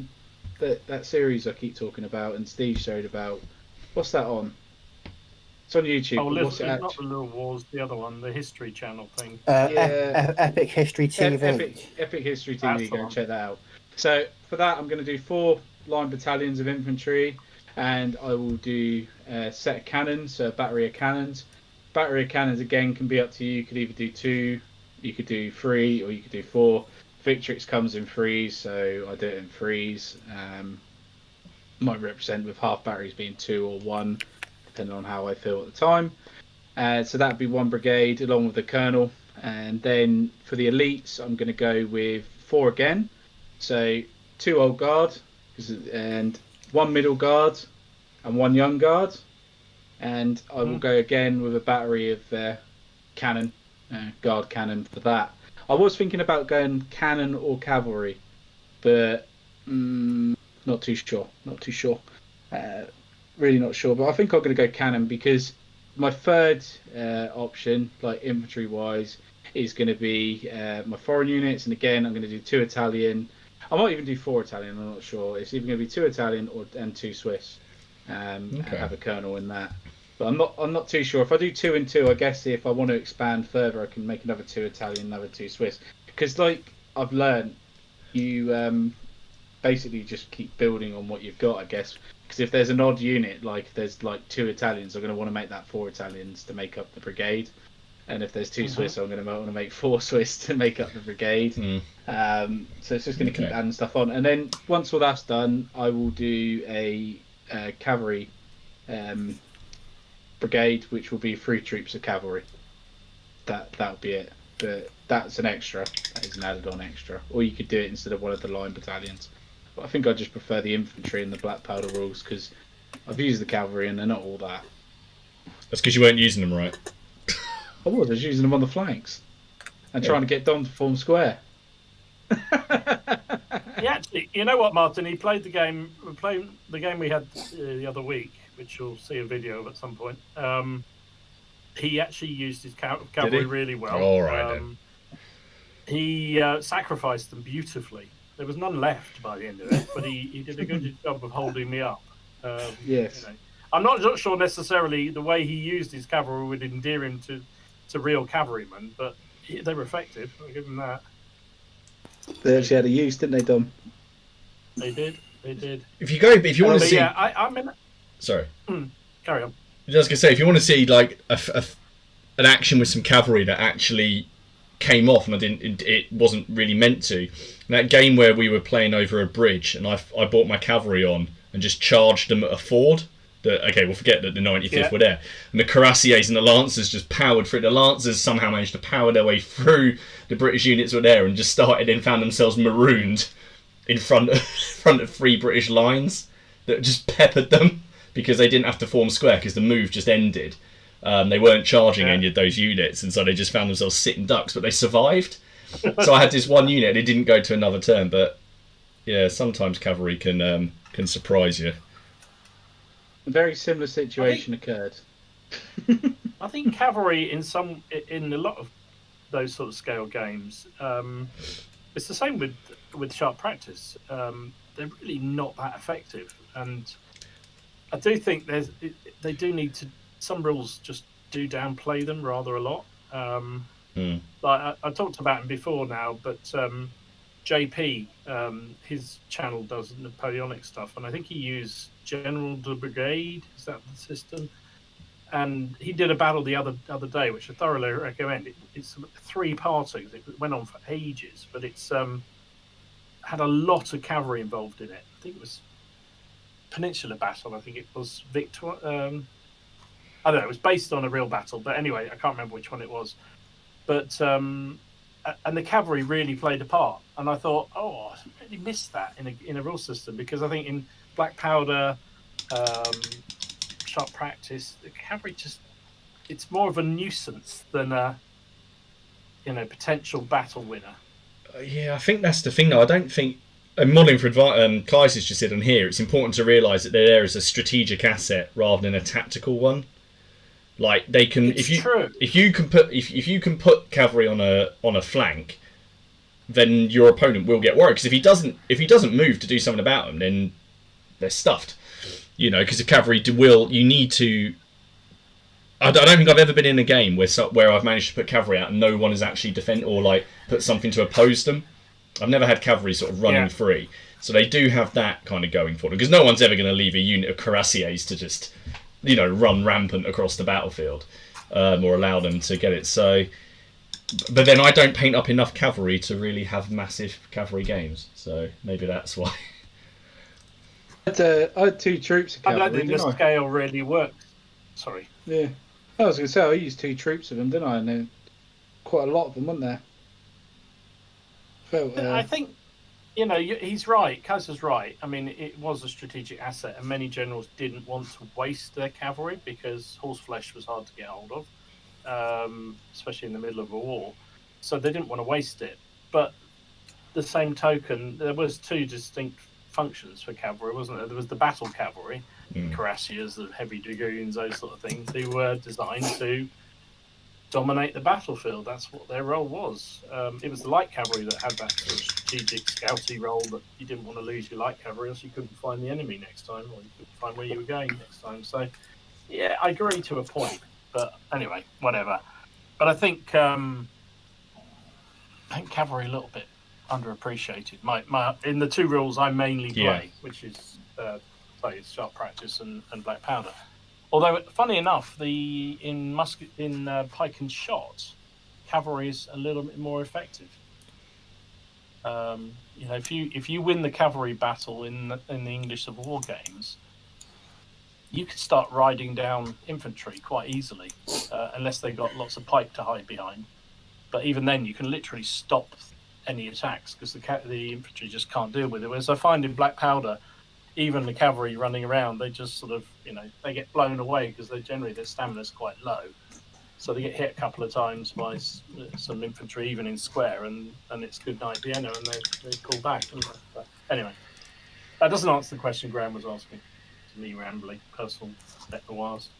That series I keep talking about and Steve showed about. What's that on? It's on YouTube. Oh, what's it not the Little Wars, the other one, the History Channel thing. Epic History TV. Epic History TV. That's Go and check that out. So for that, I'm going to do 4 line battalions of infantry, and I will do a set of cannons, so a battery of cannons. Battery of cannons again can be up to you. You could either do 2, you could do 3, or you could do 4. Victrix comes in 3s, so I do it in 3s. Might represent with half batteries being 2 or 1, depending on how I feel at the time. So that'd be 1 brigade along with the colonel. And then for the elites, I'm going to go with 4 again. So 2 old guard, and 1 middle guard, and 1 young guard. And I will go again with a battery of cannon, guard cannon for that. I was thinking about going cannon or cavalry, but not too sure. Really not sure. But I think I'm going to go cannon because my third option, like infantry-wise, is going to be my foreign units. And again, I'm going to do 2 Italian. I might even do 4 Italian. I'm not sure. It's either going to be 2 Italian and 2 Swiss. And have a colonel in that. But I'm not too sure. If I do 2 and 2, I guess if I want to expand further, I can make another 2 Italian, another 2 Swiss. Because like I've learned, you basically just keep building on what you've got, I guess. Because if there's an odd unit, like if there's like 2 Italians, I'm going to want to make that 4 Italians to make up the brigade. And if there's 2 Swiss, I'm going to want to make 4 Swiss to make up the brigade. So it's just going to keep adding stuff on. And then once all that's done, I will do a cavalry brigade, which will be 3 troops of cavalry. That'll be it. But that's an extra. That is an added-on extra. Or you could do it instead of one of the line battalions. But I think I just prefer the infantry and the black powder rules because I've used the cavalry and they're not all that. That's because you weren't using them right. I was using them on the flanks and trying to get Dom to form square. Actually, you know what, Martin? He played the game. The game we had the other week, which you'll see a video of at some point. He actually used his cavalry really well. All right, then. He sacrificed them beautifully. There was none left by the end of it, but he did a good job of holding me up. Yes. You know. I'm not sure necessarily the way he used his cavalry would endear him to real cavalrymen, but they were effective. I'll give him that. They actually had a use, didn't they, Dom? They did. If you want to see, yeah, I mean, sorry, carry on. I was gonna say, if you want to see like an action with some cavalry that actually came off, and it wasn't really meant to. That game where we were playing over a bridge, and I brought my cavalry on and just charged them at a ford. We'll forget that the 95th were there, and the cuirassiers and the lancers just powered through. The lancers somehow managed to power their way through. The British units were there and just started and found themselves marooned in front of 3 British lines that just peppered them because they didn't have to form square because the move just ended. They weren't charging any of those units, and so they just found themselves sitting ducks, but they survived. So I had this one unit, and it didn't go to another turn, but yeah, sometimes cavalry can surprise you. A very similar situation occurred. I think cavalry in a lot of those sort of scale games, it's the same with sharp practice. They're really not that effective, and I do think they do need to. Some rules just do downplay them rather a lot. Like I talked about him before now, but JP, his channel does Napoleonic stuff, and I think he used General de Brigade. Is that the system? And he did a battle the other day, which I thoroughly recommend. It's 3 partings. It went on for ages, but it's had a lot of cavalry involved in it. I think it was Peninsula Battle. I think it was Victor. I don't know. It was based on a real battle, but anyway, I can't remember which one it was. But and the cavalry really played a part, and I thought, I really missed that in a rule system, because I think in Black Powder, Sharp Practice, the cavalry it's more of a nuisance than a potential battle winner. Yeah, I think that's the thing though. I don't think, and modelling for Kaiser's just said on here, it's important to realise that they're there as a strategic asset rather than a tactical one. Like they can, if you can put cavalry on a flank, then your opponent will get worried, because if he doesn't move to do something about them, then they're stuffed. Because the cavalry you need to. I don't think I've ever been in a game where I've managed to put cavalry out and no one has actually defend or like put something to oppose them. I've never had cavalry sort of running free, so they do have that kind of going for them, because no one's ever going to leave a unit of cuirassiers to just run rampant across the battlefield, or allow them to get it. So, but then I don't paint up enough cavalry to really have massive cavalry games, so maybe that's why. I had 2 troops of cavalry. I don't think the scale really works. Sorry. Yeah, I was going to say I used 2 troops of them, didn't I? And then quite a lot of them, weren't there? I think he's right. Kaiser's right. I mean, it was a strategic asset, and many generals didn't want to waste their cavalry because horseflesh was hard to get hold of, especially in the middle of a war. So they didn't want to waste it. But the same token, there was 2 distinct functions for cavalry, wasn't there? There was the battle cavalry, cuirassiers, the heavy dragoons, those sort of things, who were designed to dominate the battlefield. That's what their role was. It was the light cavalry that had that sort of strategic scouty role, that you didn't want to lose your light cavalry, else you couldn't find the enemy next time, or you couldn't find where you were going next time. So, yeah, I agree to a point. But anyway, whatever. But I think cavalry a little bit underappreciated. My in the 2 rules I mainly play, which is Sharp Practice and Black Powder. Although, funny enough, in Pike and Shot, cavalry is a little bit more effective. If you win the cavalry battle in the English Civil War games, you could start riding down infantry quite easily, unless they got lots of pike to hide behind. But even then, you can literally stop any attacks because the infantry just can't deal with it. Whereas I find in Black Powder, even the cavalry running around, they just sort of, they get blown away because their stamina's quite low. So they get hit a couple of times by some infantry, even in square, and it's good night Vienna, and they pull back. But anyway, that doesn't answer the question Graham was asking. It's me rambling, personal memoirs.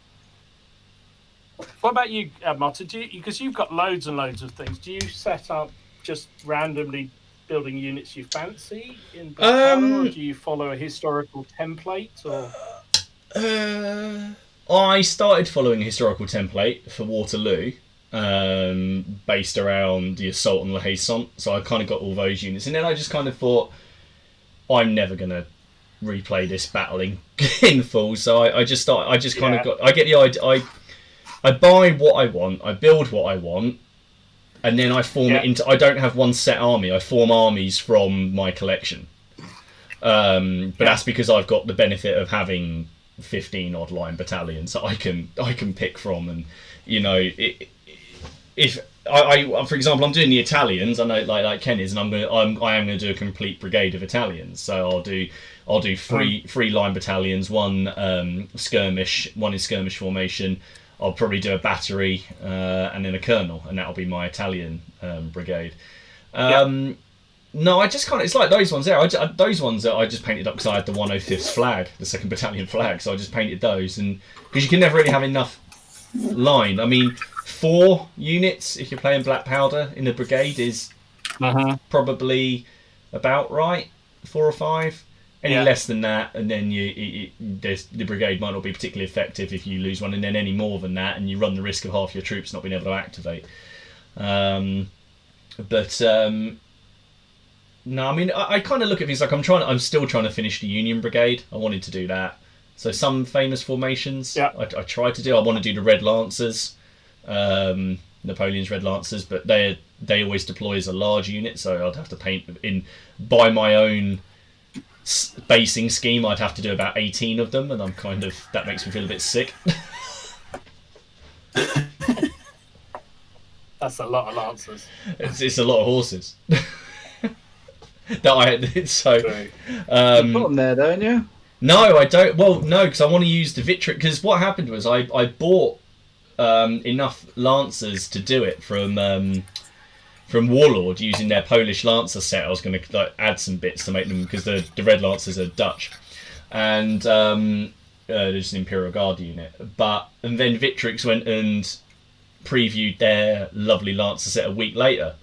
What about you, Martin? Because you've got loads and loads of things, do you set up just randomly building units you fancy in Black Powder, or do you follow a historical template? Or I started following a historical template for Waterloo, based around the assault on La Haye Sainte. So I kind of got all those units, and then I just kind of thought, I'm never gonna replay this battling in full. So I just start. I just kind of got. I get the idea. I buy what I want. I build what I want. And then I form it into. I don't have one set army. I form armies from my collection. But that's because I've got the benefit of having 15 odd line battalions that I can pick from, and you know, if I for example, I'm doing the Italians. I know like Ken is, and I am going to do a complete brigade of Italians. So I'll do three line battalions, one skirmish, one in skirmish formation. I'll probably do a battery and then a colonel, and that'll be my Italian brigade. No, I just kind of, it's like those ones there. Those ones that I just painted up because I had the 105th flag, the 2nd Battalion flag, so I just painted those. And because you can never really have enough line. I mean, 4 units if you're playing Black Powder in the brigade is probably about right. 4 or 5. Any less than that, and then the brigade might not be particularly effective if you lose one, and then any more than that, and you run the risk of half your troops not being able to activate. No, I mean, I kind of look at things like I'm still trying to finish the Union Brigade. I wanted to do that. So some famous formations, I tried to do. I want to do the Red Lancers, Napoleon's Red Lancers, but they always deploy as a large unit, so I'd have to paint by my own basing scheme. I'd have to do about 18 of them, and that makes me feel a bit sick. That's a lot of lancers. It's a lot of horses. So you put them there, don't you? No, I don't. Well, no, because I want to use the Vitric. Because what happened was I bought enough lancers to do it from Warlord using their Polish Lancer set. I was going to add some bits to make them, because the Red Lancers are Dutch, and there's an Imperial Guard unit. And then Vitrix went and previewed their lovely Lancer set a week later,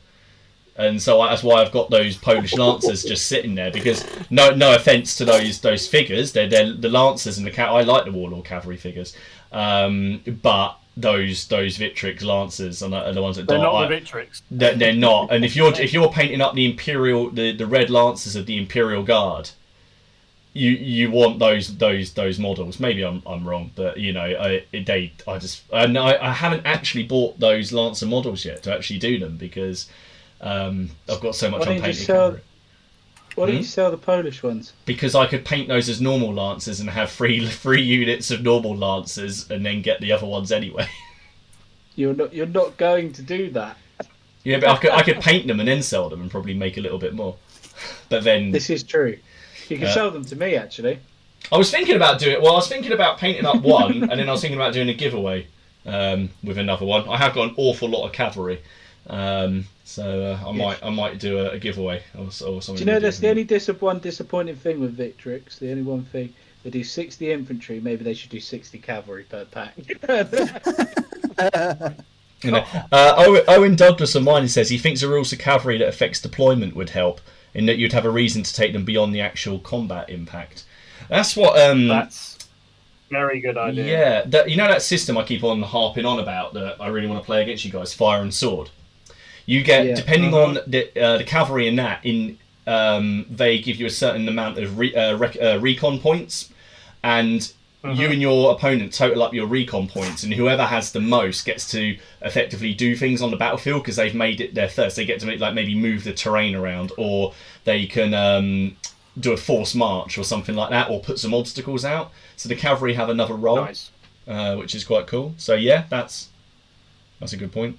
and so that's why I've got those Polish Lancers just sitting there. Because no offense to those figures, they're the Lancers and I like the Warlord cavalry figures, but those Vitrix Lancers are the ones that they're not the Vitrix. They're not. And if you're painting up the Imperial, the Red Lancers of the Imperial Guard, you want those models. Maybe I'm wrong, but you know, I haven't actually bought those Lancer models yet to actually do them, because I've got so much on painting. Why don't you sell the Polish ones? Because I could paint those as normal Lancers and have three units of normal Lancers, and then get the other ones anyway. You're not going to do that. Yeah, but I could paint them and then sell them and probably make a little bit more. But then this is true. You can sell them to me, actually. I was thinking about painting up one, and then I was thinking about doing a giveaway with another one. I have got an awful lot of cavalry. So I might do a giveaway or something. Do you know that's the only one disappointing thing with Victrix? The only one thing, they do 60 infantry. Maybe they should do 60 cavalry per pack. You know, Owen Douglas on mine says he thinks a rules of cavalry that affects deployment would help, in that you'd have a reason to take them beyond the actual combat impact. That's what. That's very good idea. Yeah, you know that system I keep on harping on about that I really want to play against you guys, Fire and Sword. You get, depending on the cavalry in that, they give you a certain amount of recon points, and you and your opponent total up your recon points, and whoever has the most gets to effectively do things on the battlefield because they've made it their first. They get to maybe move the terrain around, or they can do a forced march or something like that, or put some obstacles out. So the cavalry have another role, which is quite cool. So yeah, that's a good point.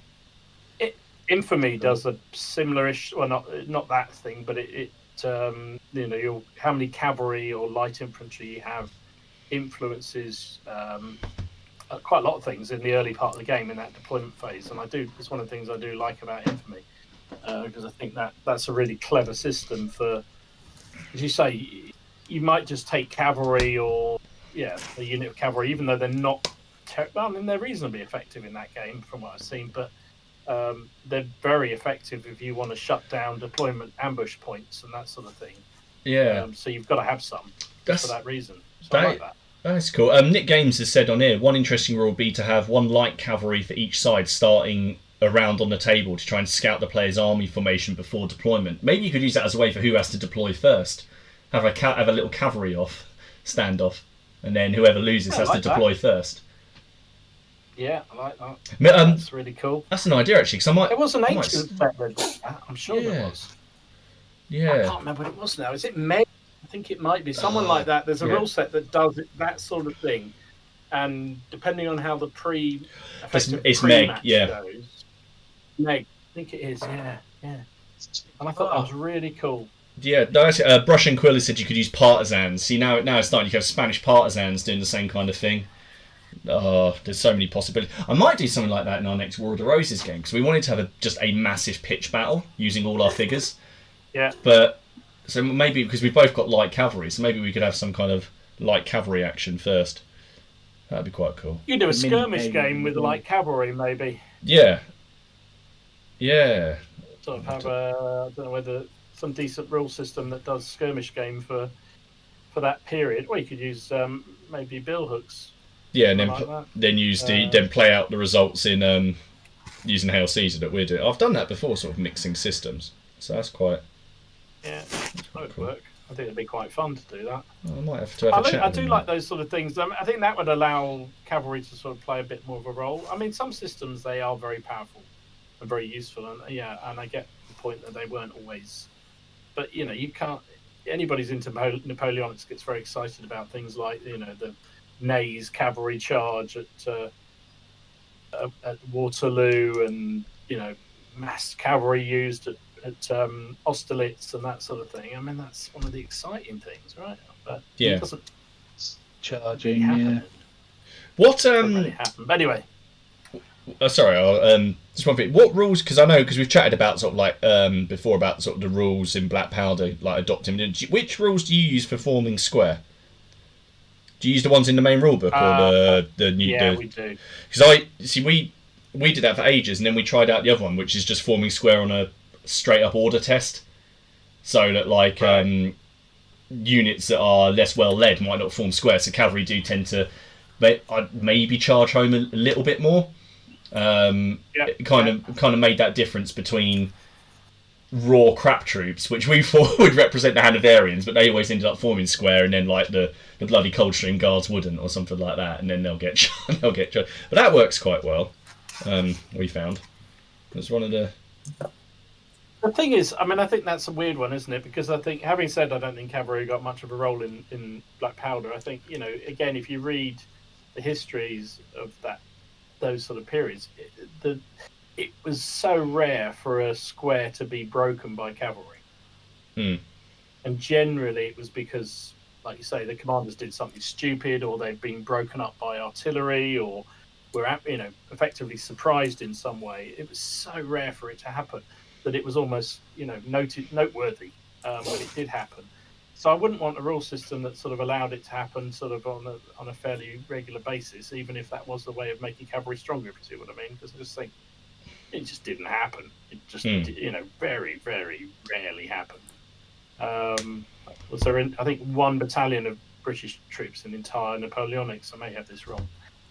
Infamy does a similar-ish, well, not that thing, but it how many cavalry or light infantry you have influences quite a lot of things in the early part of the game in that deployment phase, and it's one of the things I do like about Infamy, because I think that's a really clever system for, as you say, you might just take cavalry or a unit of cavalry, even though they're not they're reasonably effective in that game from what I've seen, but they're very effective if you want to shut down deployment ambush points and that sort of thing. Yeah. So you've got to have some for that reason. So I like that. That's cool. Nick Games has said on here, one interesting rule would be to have one light cavalry for each side starting around on the table to try and scout the player's army formation before deployment. Maybe you could use that as a way for who has to deploy first. Have a little cavalry standoff, and then whoever loses has to deploy first. Yeah, I like that. That's really cool. That's an idea, actually. Because It was an ancient set that did that. I'm sure there was. Yeah. I can't remember what it was now. Is it Meg? I think it might be someone like that. There's a rule set that does that sort of thing, and depending on how the it's Meg, goes, Meg, I think it is. Yeah. And I thought that was really cool. Yeah, Brush and Quilla said you could use partisans. See, now it's starting. You can have Spanish partisans doing the same kind of thing. Oh, there's so many possibilities. I might do something like that in our next War of the Roses game, because we wanted to have just a massive pitch battle using all our figures. Yeah. But so maybe because we've both got light cavalry, so maybe we could have some kind of light cavalry action first. That'd be quite cool. You do a skirmish game with light cavalry, maybe. Yeah. Sort of have I don't know whether some decent rule system that does skirmish game for that period. Or you could use maybe bill hooks. Yeah, and then use then play out the results in using Hail Caesar that we're doing. I've done that before, sort of mixing systems. So that's quite. Yeah, that would work. I think it'd be quite fun to do that. I might have to have a chat. I do like those sort of things. I think that would allow cavalry to sort of play a bit more of a role. I mean, some systems they are very powerful and very useful, and and I get the point that they weren't always. But you can't. Anybody's into Napoleonics gets very excited about things like the Ney's cavalry charge at Waterloo, and massed cavalry used at Austerlitz and that sort of thing. I mean, that's one of the exciting things, right? But it doesn't charging. happen. What really happen. But anyway. Sorry, just one thing. What rules? Because I know we've chatted about sort of like before about sort of the rules in Black Powder, like adopting. Which rules do you use for forming square? Do you use the ones in the main rulebook or the new? Yeah, we do. Because we did that for ages, and then we tried out the other one, which is just forming square on a straight up order test, so that like units that are less well led might not form square. So cavalry do tend to maybe charge home a little bit more. It kind of made that difference between raw crap troops, which we thought would represent the Hanoverians, but they always ended up forming square, and then like the bloody Coldstream Guards wouldn't, or something like that, and then they'll get charged. But that works quite well. We found it's one of the. The thing is, I mean, I think that's a weird one, isn't it? Because I think, having said, I don't think cavalry got much of a role in Black Powder. I think again, if you read the histories of those sort of periods, it was so rare for a square to be broken by cavalry. And generally it was because, like you say, the commanders did something stupid, or they'd been broken up by artillery, or were effectively surprised in some way. It was so rare for it to happen that it was almost noteworthy when it did happen. So I wouldn't want a rule system that sort of allowed it to happen sort of on a fairly regular basis, even if that was the way of making cavalry stronger, if you see what I mean. Because I just think it just didn't happen. It just very, very rarely happened. Was there I think one battalion of British troops in entire Napoleonics, I may have this wrong,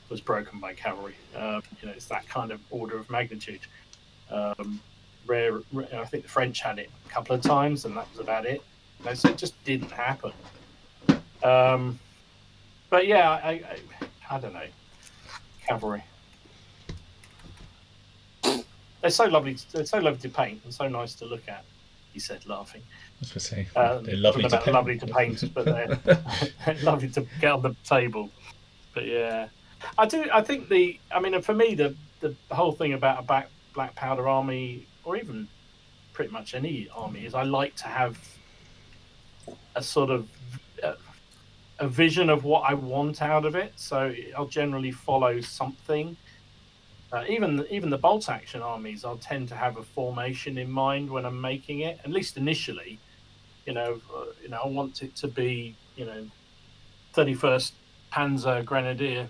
was broken by cavalry. It's that kind of order of magnitude. Rare. I think the French had it a couple of times, and that was about it. So it just didn't happen. But yeah, I don't know. Cavalry. They're so lovely. They're so lovely to paint and so nice to look at. He said, laughing. I was going to say they're lovely to paint. Lovely to paint, but they're lovely to get on the table. But yeah, I do. I think for me, the whole thing about a Black Powder army, or even pretty much any army, is I like to have a sort of a vision of what I want out of it. So I'll generally follow something. Even the bolt action armies, I'll tend to have a formation in mind when I'm making it, at least initially. I want it to be 31st Panzer Grenadier,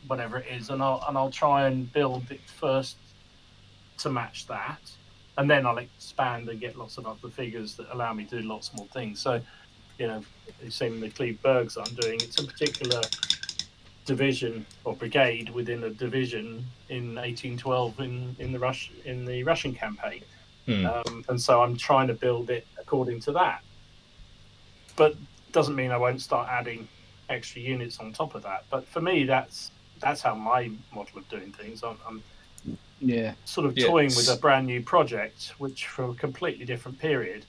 whatever it is, and I'll try and build it first to match that, and then I'll expand and get lots of other figures that allow me to do lots more things. So you've seen the Cleve Bergs I'm doing. It's a particular division or brigade within a division in 1812 in the Russian campaign, and so I'm trying to build it according to that. But doesn't mean I won't start adding extra units on top of that. But for me, that's how my model of doing things. I'm sort of toying with a brand new project, which for a completely different period,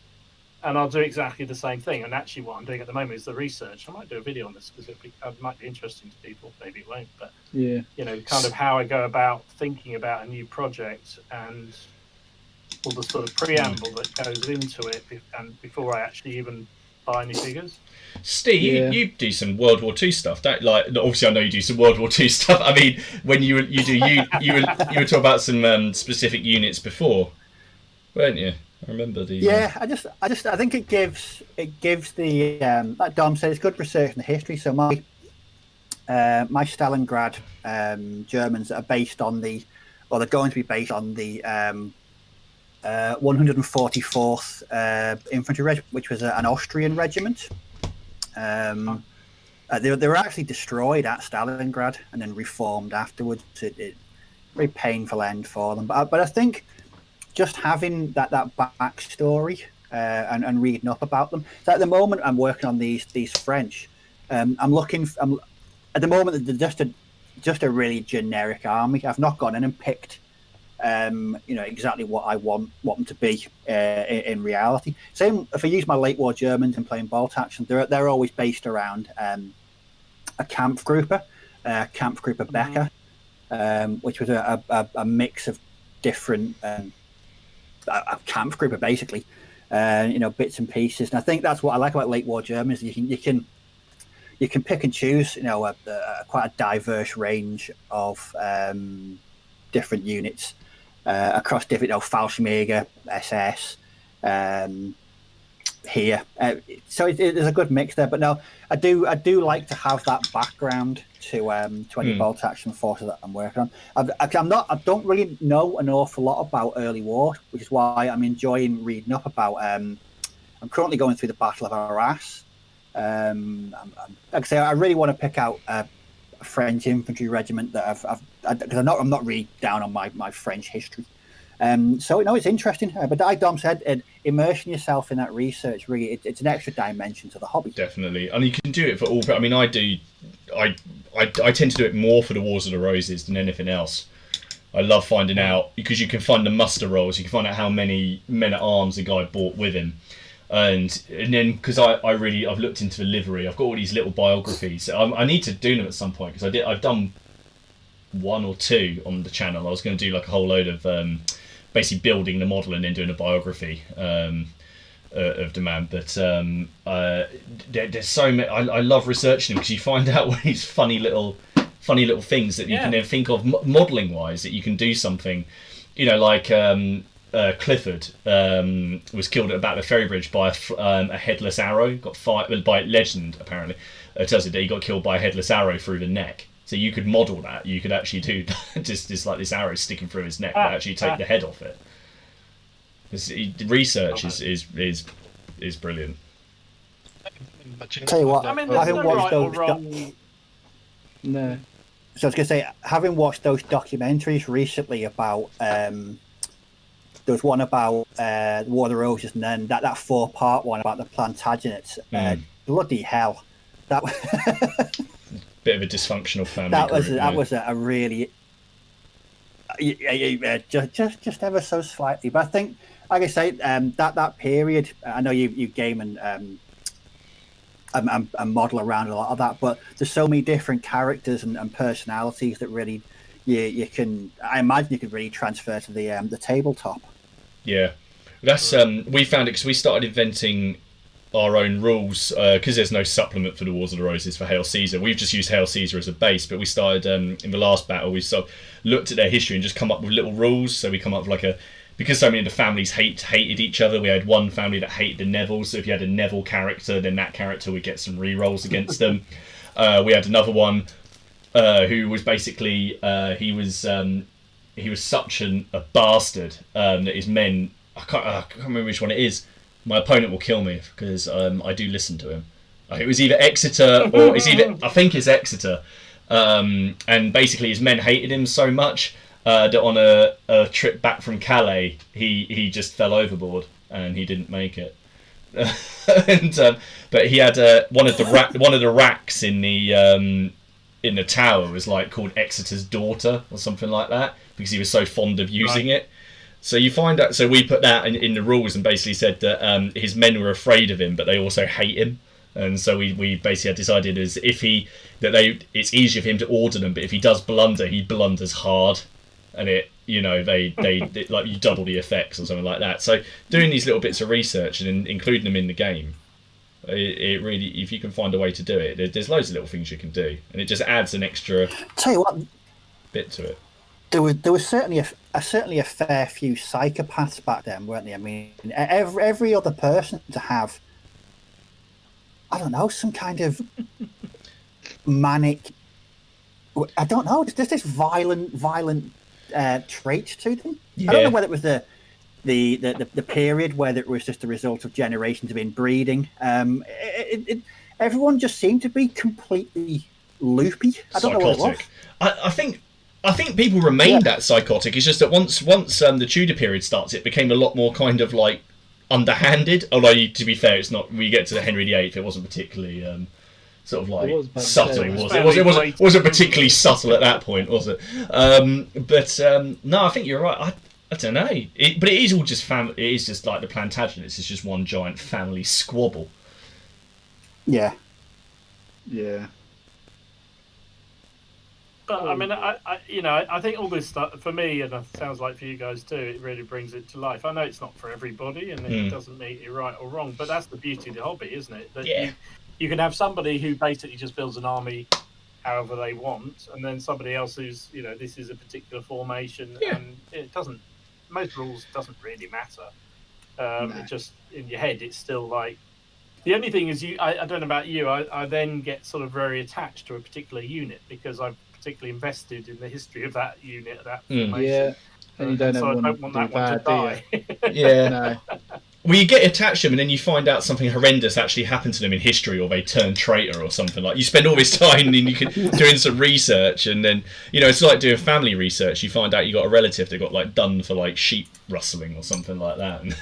and I'll do exactly the same thing. And actually, what I'm doing at the moment is the research. I might do a video on this because it might be interesting to people. Maybe it won't, but kind of how I go about thinking about a new project and all the sort of preamble that goes into it, and before I actually even buy any figures. Steve, you do some World War II stuff. Obviously, I know you do some World War II stuff. I mean, when you were talking about some specific units before, weren't you? I remember the. Yeah, I think it gives the like Dom said, it's good research in the history. So my Stalingrad Germans are based on they're going to be based on the 144th Infantry Regiment, which was an Austrian regiment. They were actually destroyed at Stalingrad and then reformed afterwards. It very painful end for them. But I think just having that backstory and reading up about them. So at the moment, I'm working on these French. At the moment they're just a really generic army. I've not gone in and picked exactly what I want them to be in reality. Same if I use my late war Germans and playing bolt action, they're always based around a Kampfgruppe Becker, which was a mix of different a Kampfgruppe basically, bits and pieces. And I think that's what I like about late war Germans. You can pick and choose, quite a diverse range of different units. Across different, Fallschirmjäger, SS, here. So there's a good mix there. But no, I do like to have that background to any bolt action forces that I'm working on. I don't really know an awful lot about early war, which is why I'm enjoying reading up about. I'm currently going through the Battle of Arras. Like I say, I really want to pick out a French infantry regiment that because I'm not really down on my French history. So it's interesting. But like Dom said, immersing yourself in that research really it's an extra dimension to the hobby. Definitely, and you can do it for all. I mean, I do. I tend to do it more for the Wars of the Roses than anything else. I love finding out because you can find the muster rolls. You can find out how many men at arms the guy brought with him. And then because I've looked into the livery, I've got all these little biographies. I need to do them at some point because I've done one or two on the channel. I was going to do like a whole load of basically building the model and then doing a biography of the man. But there's so many. I love researching them because you find out all these funny little things that you can then think of modelling wise that you can do something, like. Clifford was killed at the Battle of Ferrybridge by a headless arrow. Got fired by legend. Apparently, it tells you that he got killed by a headless arrow through the neck. So you could model that. You could actually do just like this arrow sticking through his neck, but actually take the head off it. Research is brilliant. Tell you what, I mean, having no watched right or those. wrong. No. So I was going to say, having watched those documentaries recently about. There was one about War of the Roses, and then that 4-part one about the Plantagenets. Bloody hell! That bit of a dysfunctional family. That was a really just ever so slightly. But I think, like I say, that period. I know you game and model around a lot of that, but there's so many different characters and personalities that really you can. I imagine you could really transfer to the tabletop. Yeah, that's we found it because we started inventing our own rules because there's no supplement for the Wars of the Roses for Hail Caesar. We've just used Hail Caesar as a base, but we started in the last battle. We sort of looked at their history and just come up with little rules. So we come up with because so many of the families hated each other. We had one family that hated the Nevilles. So if you had a Neville character, then that character would get some re-rolls against them. We had another one who was basically he was such a bastard that his men. I can't remember which one it is. my opponent will kill me because I do listen to him. It was either Exeter or I think it's Exeter, and basically his men hated him so much that on a trip back from Calais, he just fell overboard and he didn't make it. But he had one of the racks in the tower was like called Exeter's daughter or something like that because he was so fond of using it. So you find out. So we put that in the rules and basically said that his men were afraid of him, but they also hate him. And so we basically had decided it's easier for him to order them, but if he does blunder, he blunders hard, and they like you double the effects or something like that. So doing these little bits of research and including them in the game, it really, if you can find a way to do it, there's loads of little things you can do, and it just adds an extra Tell you what, bit to it. there was certainly a fair few psychopaths back then, weren't there? I mean, every other person to have, I don't know, some kind of manic, I don't know, just this violent traits to them. Yeah. I don't know whether it was the period, whether it was just a result of generations of inbreeding. Everyone just seemed to be completely loopy. I don't know what it was. I think people remained that psychotic. It's just that once the Tudor period starts, it became a lot more kind of like underhanded. Although, to be fair, it's not. We get to the Henry VIII, it wasn't particularly sort of like subtle. It wasn't particularly subtle at that point, was it? No, I think you're right. I don't know. But it is all just family. It is just like the Plantagenets. It's just one giant family squabble. Yeah. Yeah. But I mean, I think all this stuff for me, and it sounds like for you guys too, it really brings it to life. I know it's not for everybody, and it doesn't make it right or wrong, but that's the beauty of the hobby, isn't it? That you can have somebody who basically just builds an army however they want, and then somebody else who's, this is a particular formation, and it doesn't. Most rules doesn't really matter. It just in your head, it's still like. The only thing is, I don't know about you. I then get sort of very attached to a particular unit because I've particularly invested in the history of that unit, that formation. Yeah, and you don't, so I don't want that one to die. Yeah. No. Well, you get attached to them, and then you find out something horrendous actually happened to them in history, or they turn traitor or something. Like, you spend all this time and you can doing some research, and then it's like doing family research. You find out you got a relative that got like done for like sheep rustling or something like that. And,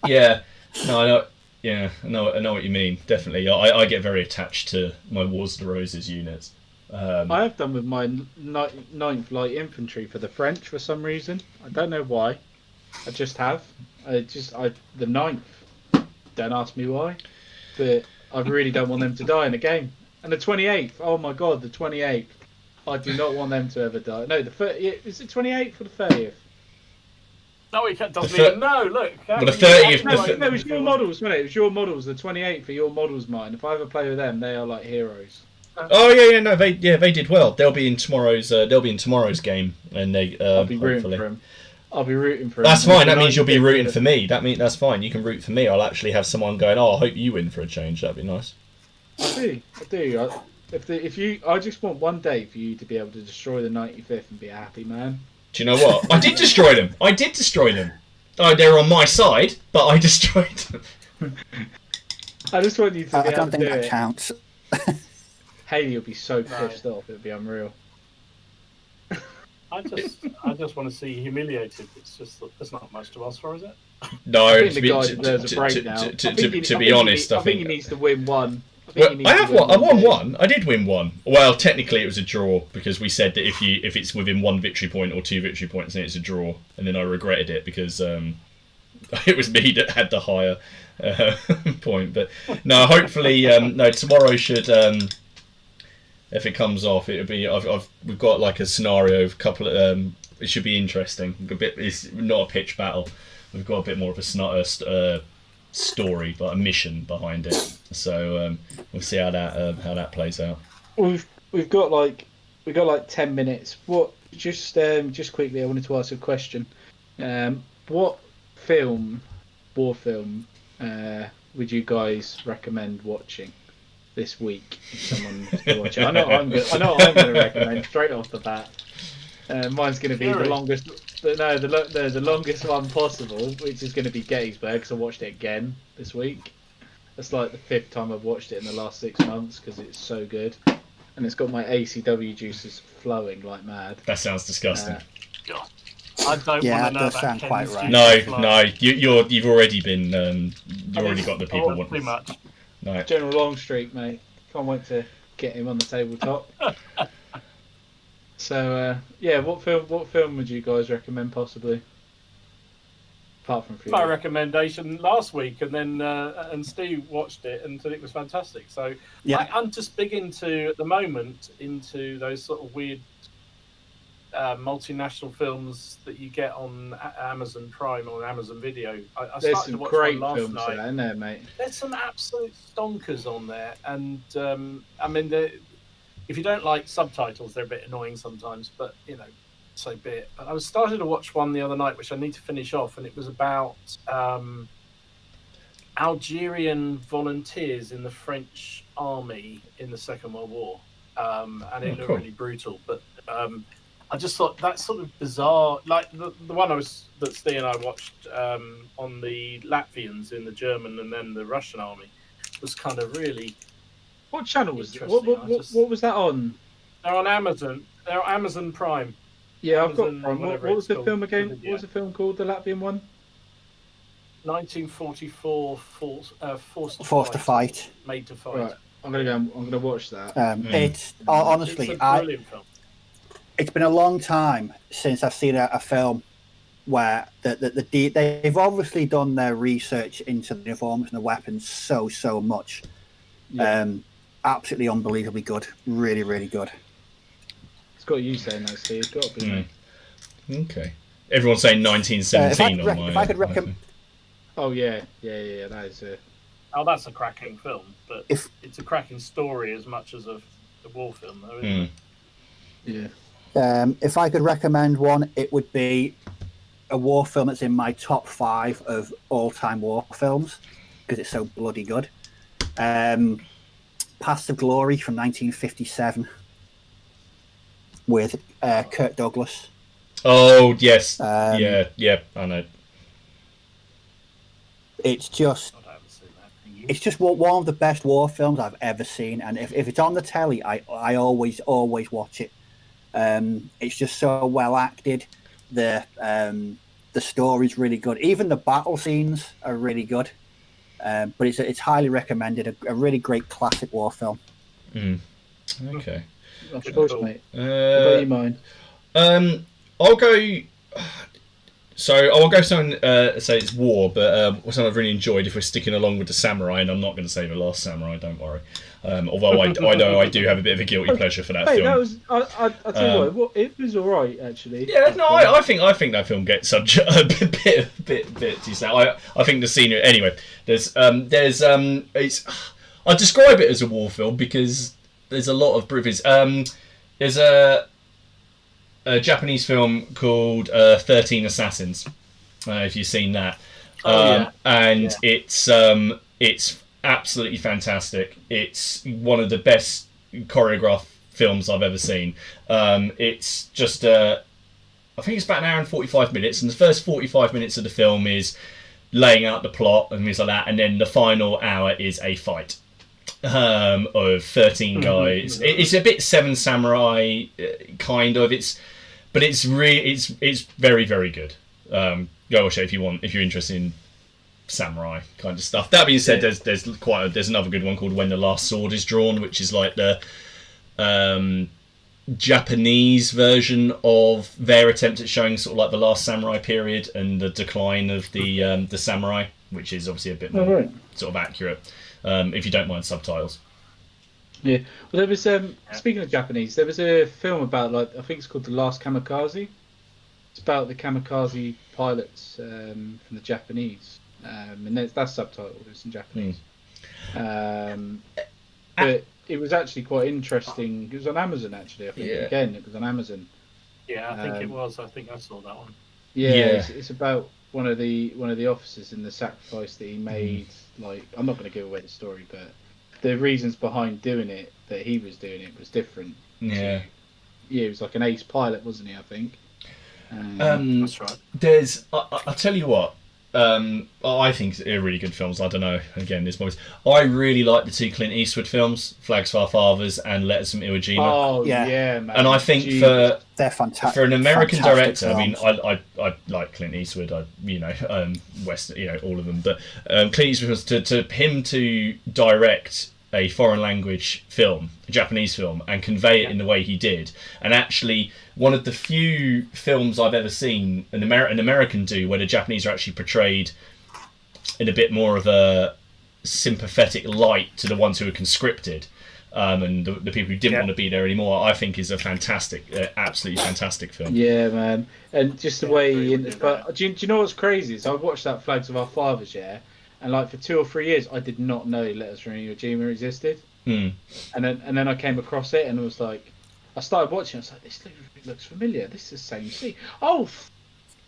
yeah, no, I know. Yeah, I know what you mean. Definitely, I get very attached to my Wars of the Roses units. I have done with my 9th Light Infantry for the French for some reason. I don't know why. I just have. The 9th. Don't ask me why. But I really don't want them to die in a game. And the 28th. Oh my god, the 28th. I do not want them to ever die. No, is it 28th or the 30th? No, it doesn't even know. Look. Well, the 30th. No, it was your models, wasn't it? It was your models. The 28th for your models, mine. If I ever play with them, they are like heroes. Oh yeah, no, they did well. They'll be in tomorrow's game, and they I'll be hopefully. rooting for him. I'll be rooting for him. That's fine. That means you'll be rooting for me. That's fine. You can root for me. I'll actually have someone going, "Oh, I hope you win for a change." That'd be nice. I do. I just want one day for you to be able to destroy the 95th and be a happy man. Do you know what? I did destroy them. Oh, they're on my side, but I destroyed them. I just want you to be I don't able to think do that it. counts. Haley will be so pissed off. It'll be unreal. I just want to see you humiliated. It's just there's not much to ask for, is it? No, I think the guy deserves a break now. To be honest, I think he needs to win one. I won one. I did win one. Well, technically it was a draw because we said that if it's within 1 victory point or 2 victory points, then it's a draw. And then I regretted it because it was me that had the higher point. But no, hopefully, tomorrow should. If it comes off, it'll be. We've got like a scenario of a couple of. It should be interesting. It's not a pitch battle. We've got a bit more of a story, but a mission behind it. So we'll see how that plays out. We've got like 10 minutes. What? Just quickly, I wanted to ask a question. What war film, would you guys recommend watching this week if someone was to watch it? I know I'm going to recommend straight off the bat. Mine's going to be the Fury. longest. The longest one possible, which is going to be Gettysburg, because I watched it again this week. That's like the 5th time I've watched it in the last 6 months because it's so good, and it's got my ACW juices flowing like mad. That sounds disgusting. God. I don't Yeah, want to know that does about sound Ken's quite right. juice No, flow. you've already been. You've already got the people Oh, wanting. too much. No. General Longstreet, mate. Can't wait to get him on the tabletop. So yeah, what film would you guys recommend possibly? Apart from Fury. My recommendation last week, and then and Steve watched it and said it was fantastic. So Yeah. I'm just big into at the moment into those sort of weird multinational films that you get on Amazon Prime or Amazon Video. I There's started some to watch great one last films night. there, isn't there, mate? There's some absolute stonkers on there, and I mean, if you don't like subtitles, they're a bit annoying sometimes, but you know, so be it. But I was started to watch one the other night, which I need to finish off, and it was about Algerian volunteers in the French army in the Second World War, and it looked cool. really brutal. But I just thought that sort of bizarre, like the one that Steve and I watched on the Latvians in the German and then the Russian army was kind of really. What channel was it? Interesting. What was that on? They're on Amazon. They're on Amazon Prime. Yeah, I've got Amazon, Prime. What whatever was it's the called. film again? Yeah. What was the film called? The Latvian one? 1944 Forced to Fight. Made to Fight. Right. I'm gonna watch that. It's honestly, It's a brilliant film. it's been a long time since I've seen a film where they've obviously done their research into the uniforms and the weapons so much. Yeah. Absolutely unbelievably good. Really, really good. It's got you saying that, Steve. It's got to be. Mm. Okay. Everyone's saying 1917 on my. If I could recommend. Oh yeah. That is a. Oh, that's a cracking film, but If- it's a cracking story as much as a war film, though, isn't it? Yeah. If I could recommend one, it would be a war film that's in my top 5 of all-time war films because it's so bloody good. Paths of Glory from 1957 with Kirk Douglas. Oh yes. Um, yeah, I know. It's just I haven't seen that. it's just one of the best war films I've ever seen, and if it's on the telly, I always watch it. It's just so well acted. The story's really good. Even the battle scenes are really good. But it's highly recommended. A really great classic war film. Okay. Of course, mate. What about you, mine? I'll go. So I'll go something. Say it's war, but something I've really enjoyed. If we're sticking along with the samurai, and I'm not going to say the Last Samurai. Don't worry. Although I know I do have a bit of a guilty pleasure for that Hey, film. that was. I tell you what, it was all right actually. Yeah, no, I think that film gets a bit too sad. I think the scenery. Anyway, there's it's. I describe it as a war film because there's a lot of movies. There's a Japanese film called 13 Assassins. If you've seen that, and it's absolutely fantastic. It's one of the best choreographed films I've ever seen. It's just I think it's about an hour and 45 minutes, and the first 45 minutes of the film is laying out the plot and things like that, and then the final hour is a fight of 13 guys. It's a bit Seven Samurai kind of. But it's very, very good. Go watch it if you want, if you're interested in samurai kind of stuff. That being said, there's another good one called When the Last Sword is Drawn, which is like the Japanese version of their attempt at showing sort of like the last samurai period and the decline of the samurai, which is obviously a bit more sort of accurate. If you don't mind subtitles. Yeah. Well, there was speaking of Japanese, there was a film about I think it's called The Last Kamikaze. It's about the kamikaze pilots from the Japanese, and that's subtitled. It's in Japanese. But it was actually quite interesting. It was on Amazon actually. I think again it was on Amazon. Yeah, I think it was. I think I saw that one. Yeah. It's about one of the officers and the sacrifice that he made. I'm not going to give away the story, but the reasons behind doing it, that he was doing it, was different. Yeah. he was like an ace pilot, wasn't he? I think. That's right. There's, I'll tell you what. I think they're really good films. I don't know. Again, this boys. I really like the two Clint Eastwood films, Flags for Our Fathers and Letters from Iwo Jima. Oh yeah, man. And I think they're fantastic for an American director, films. I mean, I like Clint Eastwood. West, all of them. But Clint Eastwood was to him to direct a foreign language film, a Japanese film, and convey it in the way he did, and actually one of the few films I've ever seen an American do where the Japanese are actually portrayed in a bit more of a sympathetic light to the ones who are conscripted, and the people who didn't want to be there anymore. I think is a fantastic, absolutely fantastic film. Yeah, man, and just the way. But do you know what's crazy? Is I watched that Flags of Our Fathers, yeah, and like for 2 or 3 years, I did not know Letters from Iwo Jima existed. And then I came across it and was like, I started watching. I was like, this looks familiar. This is the same scene. Oh,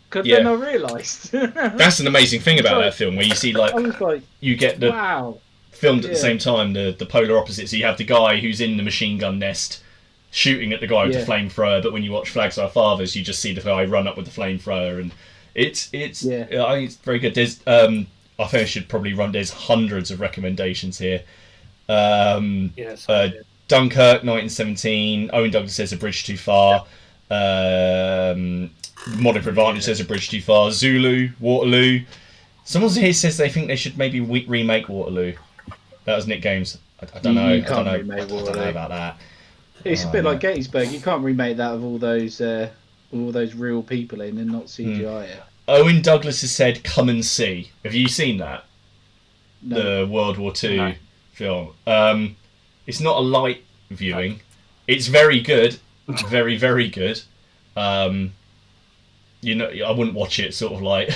then I realised. That's an amazing thing about that film, where you see I was like, you get the wow. filmed at the same time the polar opposites. So you have the guy who's in the machine gun nest shooting at the guy with the flamethrower, but when you watch Flags of Our Fathers, you just see the guy run up with the flamethrower, and it's I think it's very good. There's I think I should probably run. There's hundreds of recommendations here. Dunkirk, 1917. Owen Douglas says A Bridge Too Far. Modern for Advantage says A Bridge Too Far. Zulu, Waterloo. Someone here says they think they should maybe remake Waterloo. That was Nick Games. I don't know. I don't know about that. It's a bit like Gettysburg. You can't remake that with all those real people in and not CGI it. Owen Douglas has said, "Come and see." Have you seen that? No. The World War II film. It's not a light viewing. It's very good, very very good. I wouldn't watch it sort of like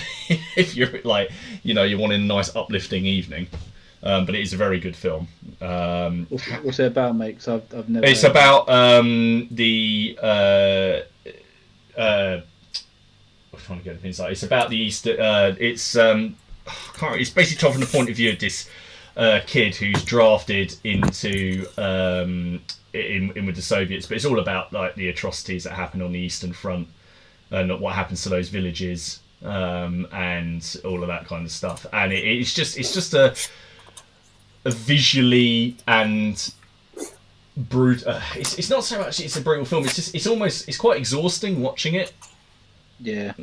if you're like you're wanting a nice uplifting evening. But it is a very good film. What's it about, mate? 'Cause I've never. It's about I'm trying to get the insight. It's about the Easter. It's basically told from the point of view of this kid who's drafted into in with the Soviets, but it's all about like the atrocities that happen on the Eastern Front and what happens to those villages and all of that kind of stuff. And it's just a visually and brutal. It's not so much it's a brutal film. It's quite exhausting watching it. Yeah.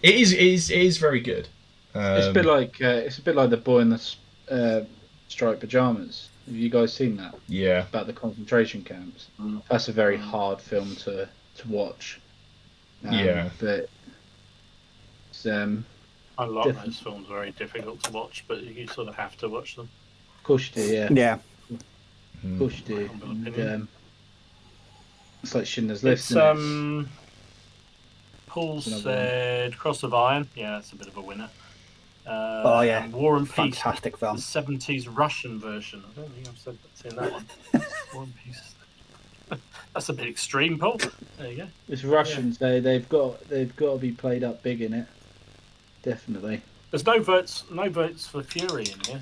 It is very good. It's a bit like The Boy in the Striped Pajamas. Have you guys seen that? Yeah. About the concentration camps. That's a very hard film to watch. But it's, a lot of those films are very difficult to watch, but you sort of have to watch them. Of course you do, yeah. Yeah. Of course you do. And, it's like Schindler's List. Paul said Cross of Iron. Yeah, that's a bit of a winner. War and Peace. Fantastic film. The 70s Russian version. I don't think I've seen that one. War and Peace. That's a bit extreme, Paul. There you go. It's Russians. Yeah. They've got to be played up big in it. Definitely. There's no votes for Fury in here.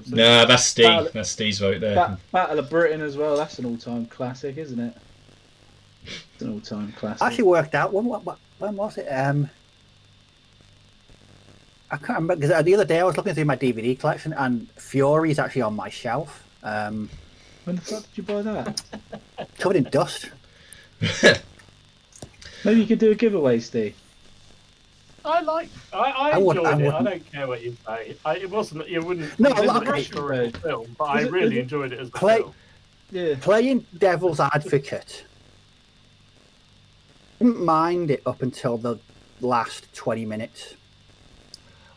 Nah, that's Steve. That's Steve's vote there. Battle of Britain as well. That's an all-time classic, isn't it? It's an all-time classic. I actually worked out when was it? I can't remember because the other day I was looking through my DVD collection and Fury is actually on my shelf. When the fuck did you buy that? Covered in dust. Maybe you could do a giveaway, Steve. I enjoyed it. I don't care what you say. It wasn't. You wouldn't. No, it wasn't a historical film, but I really enjoyed it as a film. Yeah. Playing devil's advocate. Didn't mind it up until the last 20 minutes.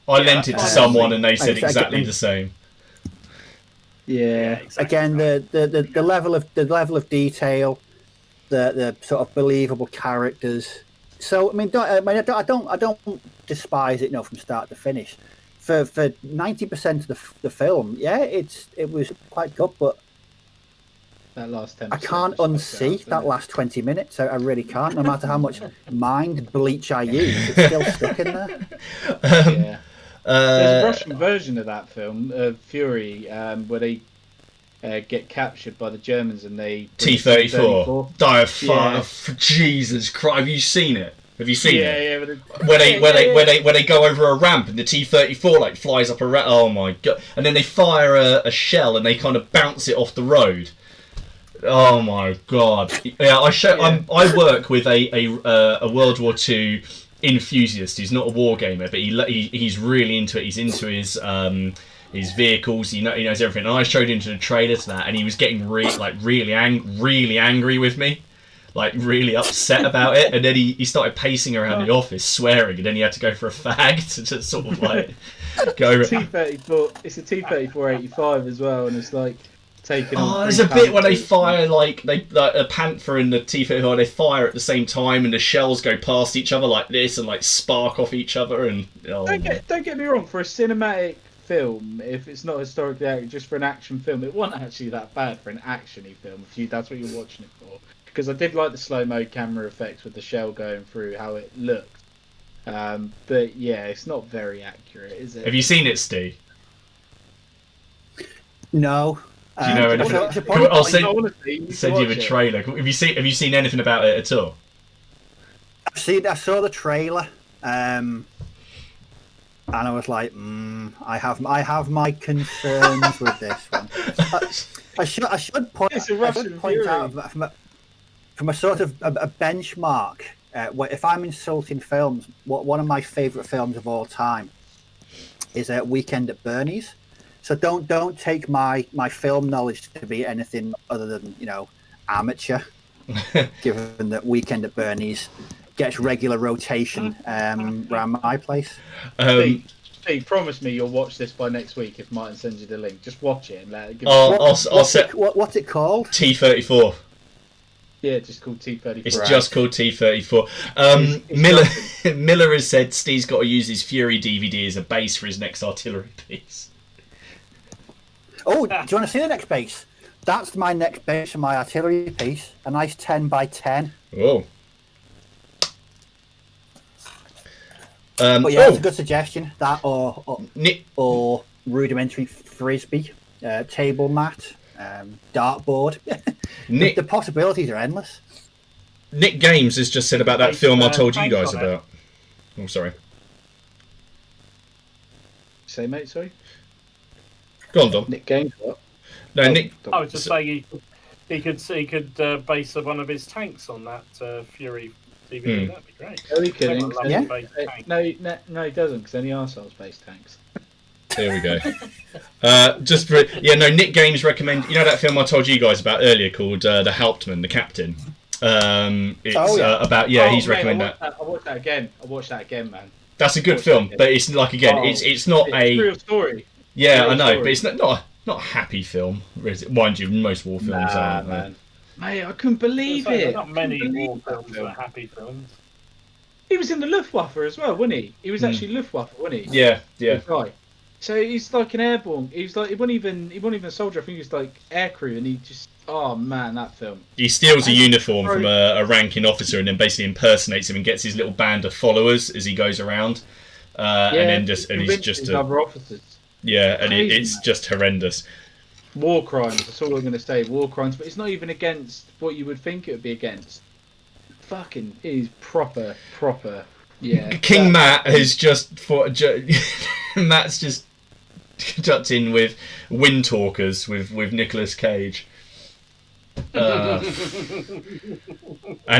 I lent it to someone and they said exactly the same. Yeah. Exactly. Again, the level of detail, the sort of believable characters. So I don't despise it, from start to finish. For 90% of the film, it was quite good, but that last 10%. I can't unsee that last 20 minutes. I really can't. No matter how much mind bleach I use, it's still stuck in there. There's a Russian version of that film, Fury, where they get captured by the Germans, and they T-34. Jesus Christ! Have you seen it? Have you seen it? Yeah. When they go over a ramp and the T-34 like flies up a ramp. Oh my god! And then they fire a shell and they kind of bounce it off the road. Oh my god! Yeah, I work with a World War II enthusiast. He's not a war gamer, but he's really into it. He's into his vehicles. He knows everything. And I showed him the trailer to that, and he was getting really angry with me. Like really upset about it, and then he started pacing around the office swearing, and then he had to go for a fag to just sort of like go. T-34. It's a T-34-85 as well, and it's like taking. There's a bit where they fire like a Panther and the T-34. They fire at the same time, and the shells go past each other like this, and like spark off each other. And don't get me wrong, for a cinematic film, if it's not historically accurate, just for an action film, it wasn't actually that bad for an actiony film. If that's what you're watching it for. Because I did like the slow-mo camera effects with the shell going through, how it looked. But yeah, it's not very accurate, is it? Have you seen it, Steve? No. Do you know anything? I'll send you a trailer. Have you seen anything about it at all? I saw the trailer, and I was like, I have my concerns with this one. I should point out from a sort of a benchmark, if I'm insulting films, one of my favourite films of all time is Weekend at Bernie's. So don't take my film knowledge to be anything other than amateur. Given that Weekend at Bernie's gets regular rotation around my place. Steve, promise me you'll watch this by next week if Martin sends you the link. Just watch it and let it give what's it called? T-34. Yeah, just called T-34. It's just called T-34. Miller has said Steve's got to use his Fury DVD as a base for his next artillery piece. Oh, do you want to see the next base? That's my next base for my artillery piece. A nice 10x10. Oh. But yeah, it's a good suggestion. That or rudimentary frisbee, table mat, dartboard. The possibilities are endless. Nick Games has just said about that film I told you guys about. Oh, sorry. Say, mate, sorry? Go on, Dom. Nick Games, what? No, Nick... I was just saying he could base one of his tanks on that Fury DVD. That'd be great. Oh, he could. No, he doesn't, because any arseholes base tanks. There we go. Nick Games recommend. You know that film I told you guys about earlier called The Hauptmann, the Captain. He's recommended that. I watched that again, man. That's a good film, but it's like it's not a real story. Yeah, I know, but it's not a happy film. Mind you, most war films aren't. Man. Mate, I couldn't believe it. Not many war films are happy films. He was in the Luftwaffe as well, wasn't he? He was actually Luftwaffe, wasn't he? Yeah. Right. So he's like an airborne. He wasn't even a soldier. I think he was like aircrew, and he just. Oh man, that film. He steals a uniform from a ranking officer and then basically impersonates him and gets his little band of followers as he goes around, and he's just other officers. Yeah, and it's just horrendous. War crimes. That's all I'm going to say. War crimes, but it's not even against what you would think it would be against. Fucking, it is proper. Yeah. King Matt has just Matt's just jumped in with Wind Talkers with Nicolas Cage. And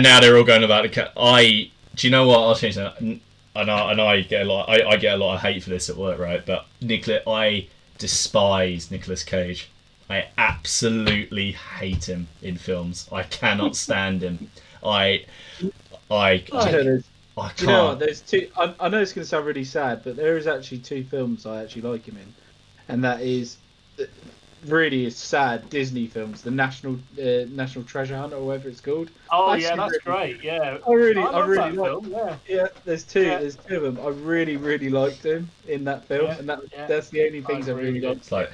now they're all going about the cat. Do you know what? I'll change that. And I get a lot. I get a lot of hate for this at work, right? But I despise Nicolas Cage. I absolutely hate him in films. I cannot stand him. I can't. You know what? There's two. I know it's going to sound really sad, but there is actually two films I actually like him in, and that is really sad Disney films, the National Treasure Hunt or whatever it's called. Oh yeah, that's great. Yeah, I really like film. Yeah, there's two of them. I really liked him in that film, and that's the only things I really liked. I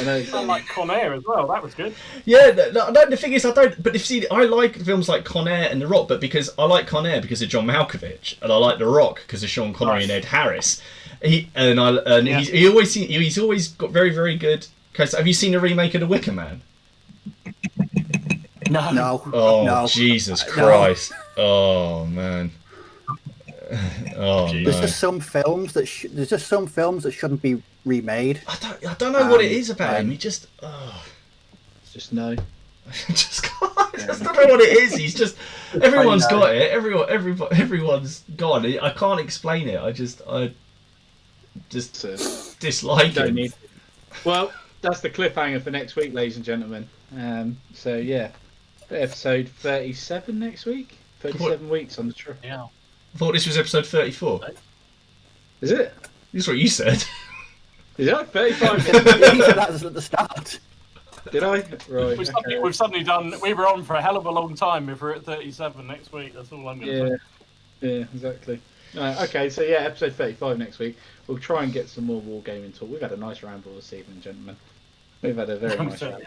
know. It's like Con Air as well. That was good. Yeah, the thing is, I don't. But I like films like Con Air and The Rock, but because I like Con Air because of John Malkovich, and I like The Rock because of Sean Connery and Ed Harris. He's always got very, very good Okay, so have you seen a remake of The Wicker Man? No. No. Oh, No. Jesus No. Christ. Oh, man. Oh, Jeez. There's no. just some films that shouldn't be remade. I don't know what it is about him. He just... Oh. Just no. I just don't know what it is. He's just... Everyone's got it. Everyone's got it. I can't explain it. I just dislike Don't him. need. Well, that's the cliffhanger for next week, ladies and gentlemen. So yeah, episode 37 next week. 37 weeks on the trip. Yeah. I thought this was episode 34. Is it? This is what you said. Is it 35 You minutes? said that was at the start. Did I? Right. We've suddenly done. We were on for a hell of a long time. If we're at 37 next week, that's all I'm going to say. Yeah, exactly. Okay, so yeah, episode 35 next week. We'll try and get some more wargaming talk. We've had a nice ramble this evening, gentlemen. We've had a very nice ramble.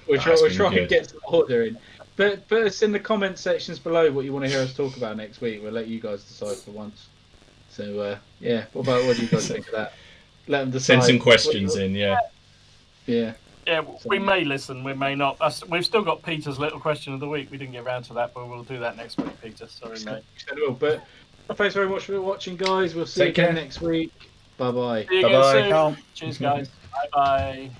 We'll try and get some order in. But put us in the comment sections below what you want to hear us talk about next week. We'll let you guys decide for once. So yeah, what do you guys think of that? Let them decide. Send some questions in, yeah. Yeah. Yeah, we may listen, we may not. We've still got Peter's little question of the week. We didn't get around to that, but we'll do that next week, Peter. Sorry, mate. But thanks very much for watching, guys. We'll see you again next week. Bye bye. See you again Bye-bye. soon. Cheers, guys. Bye bye.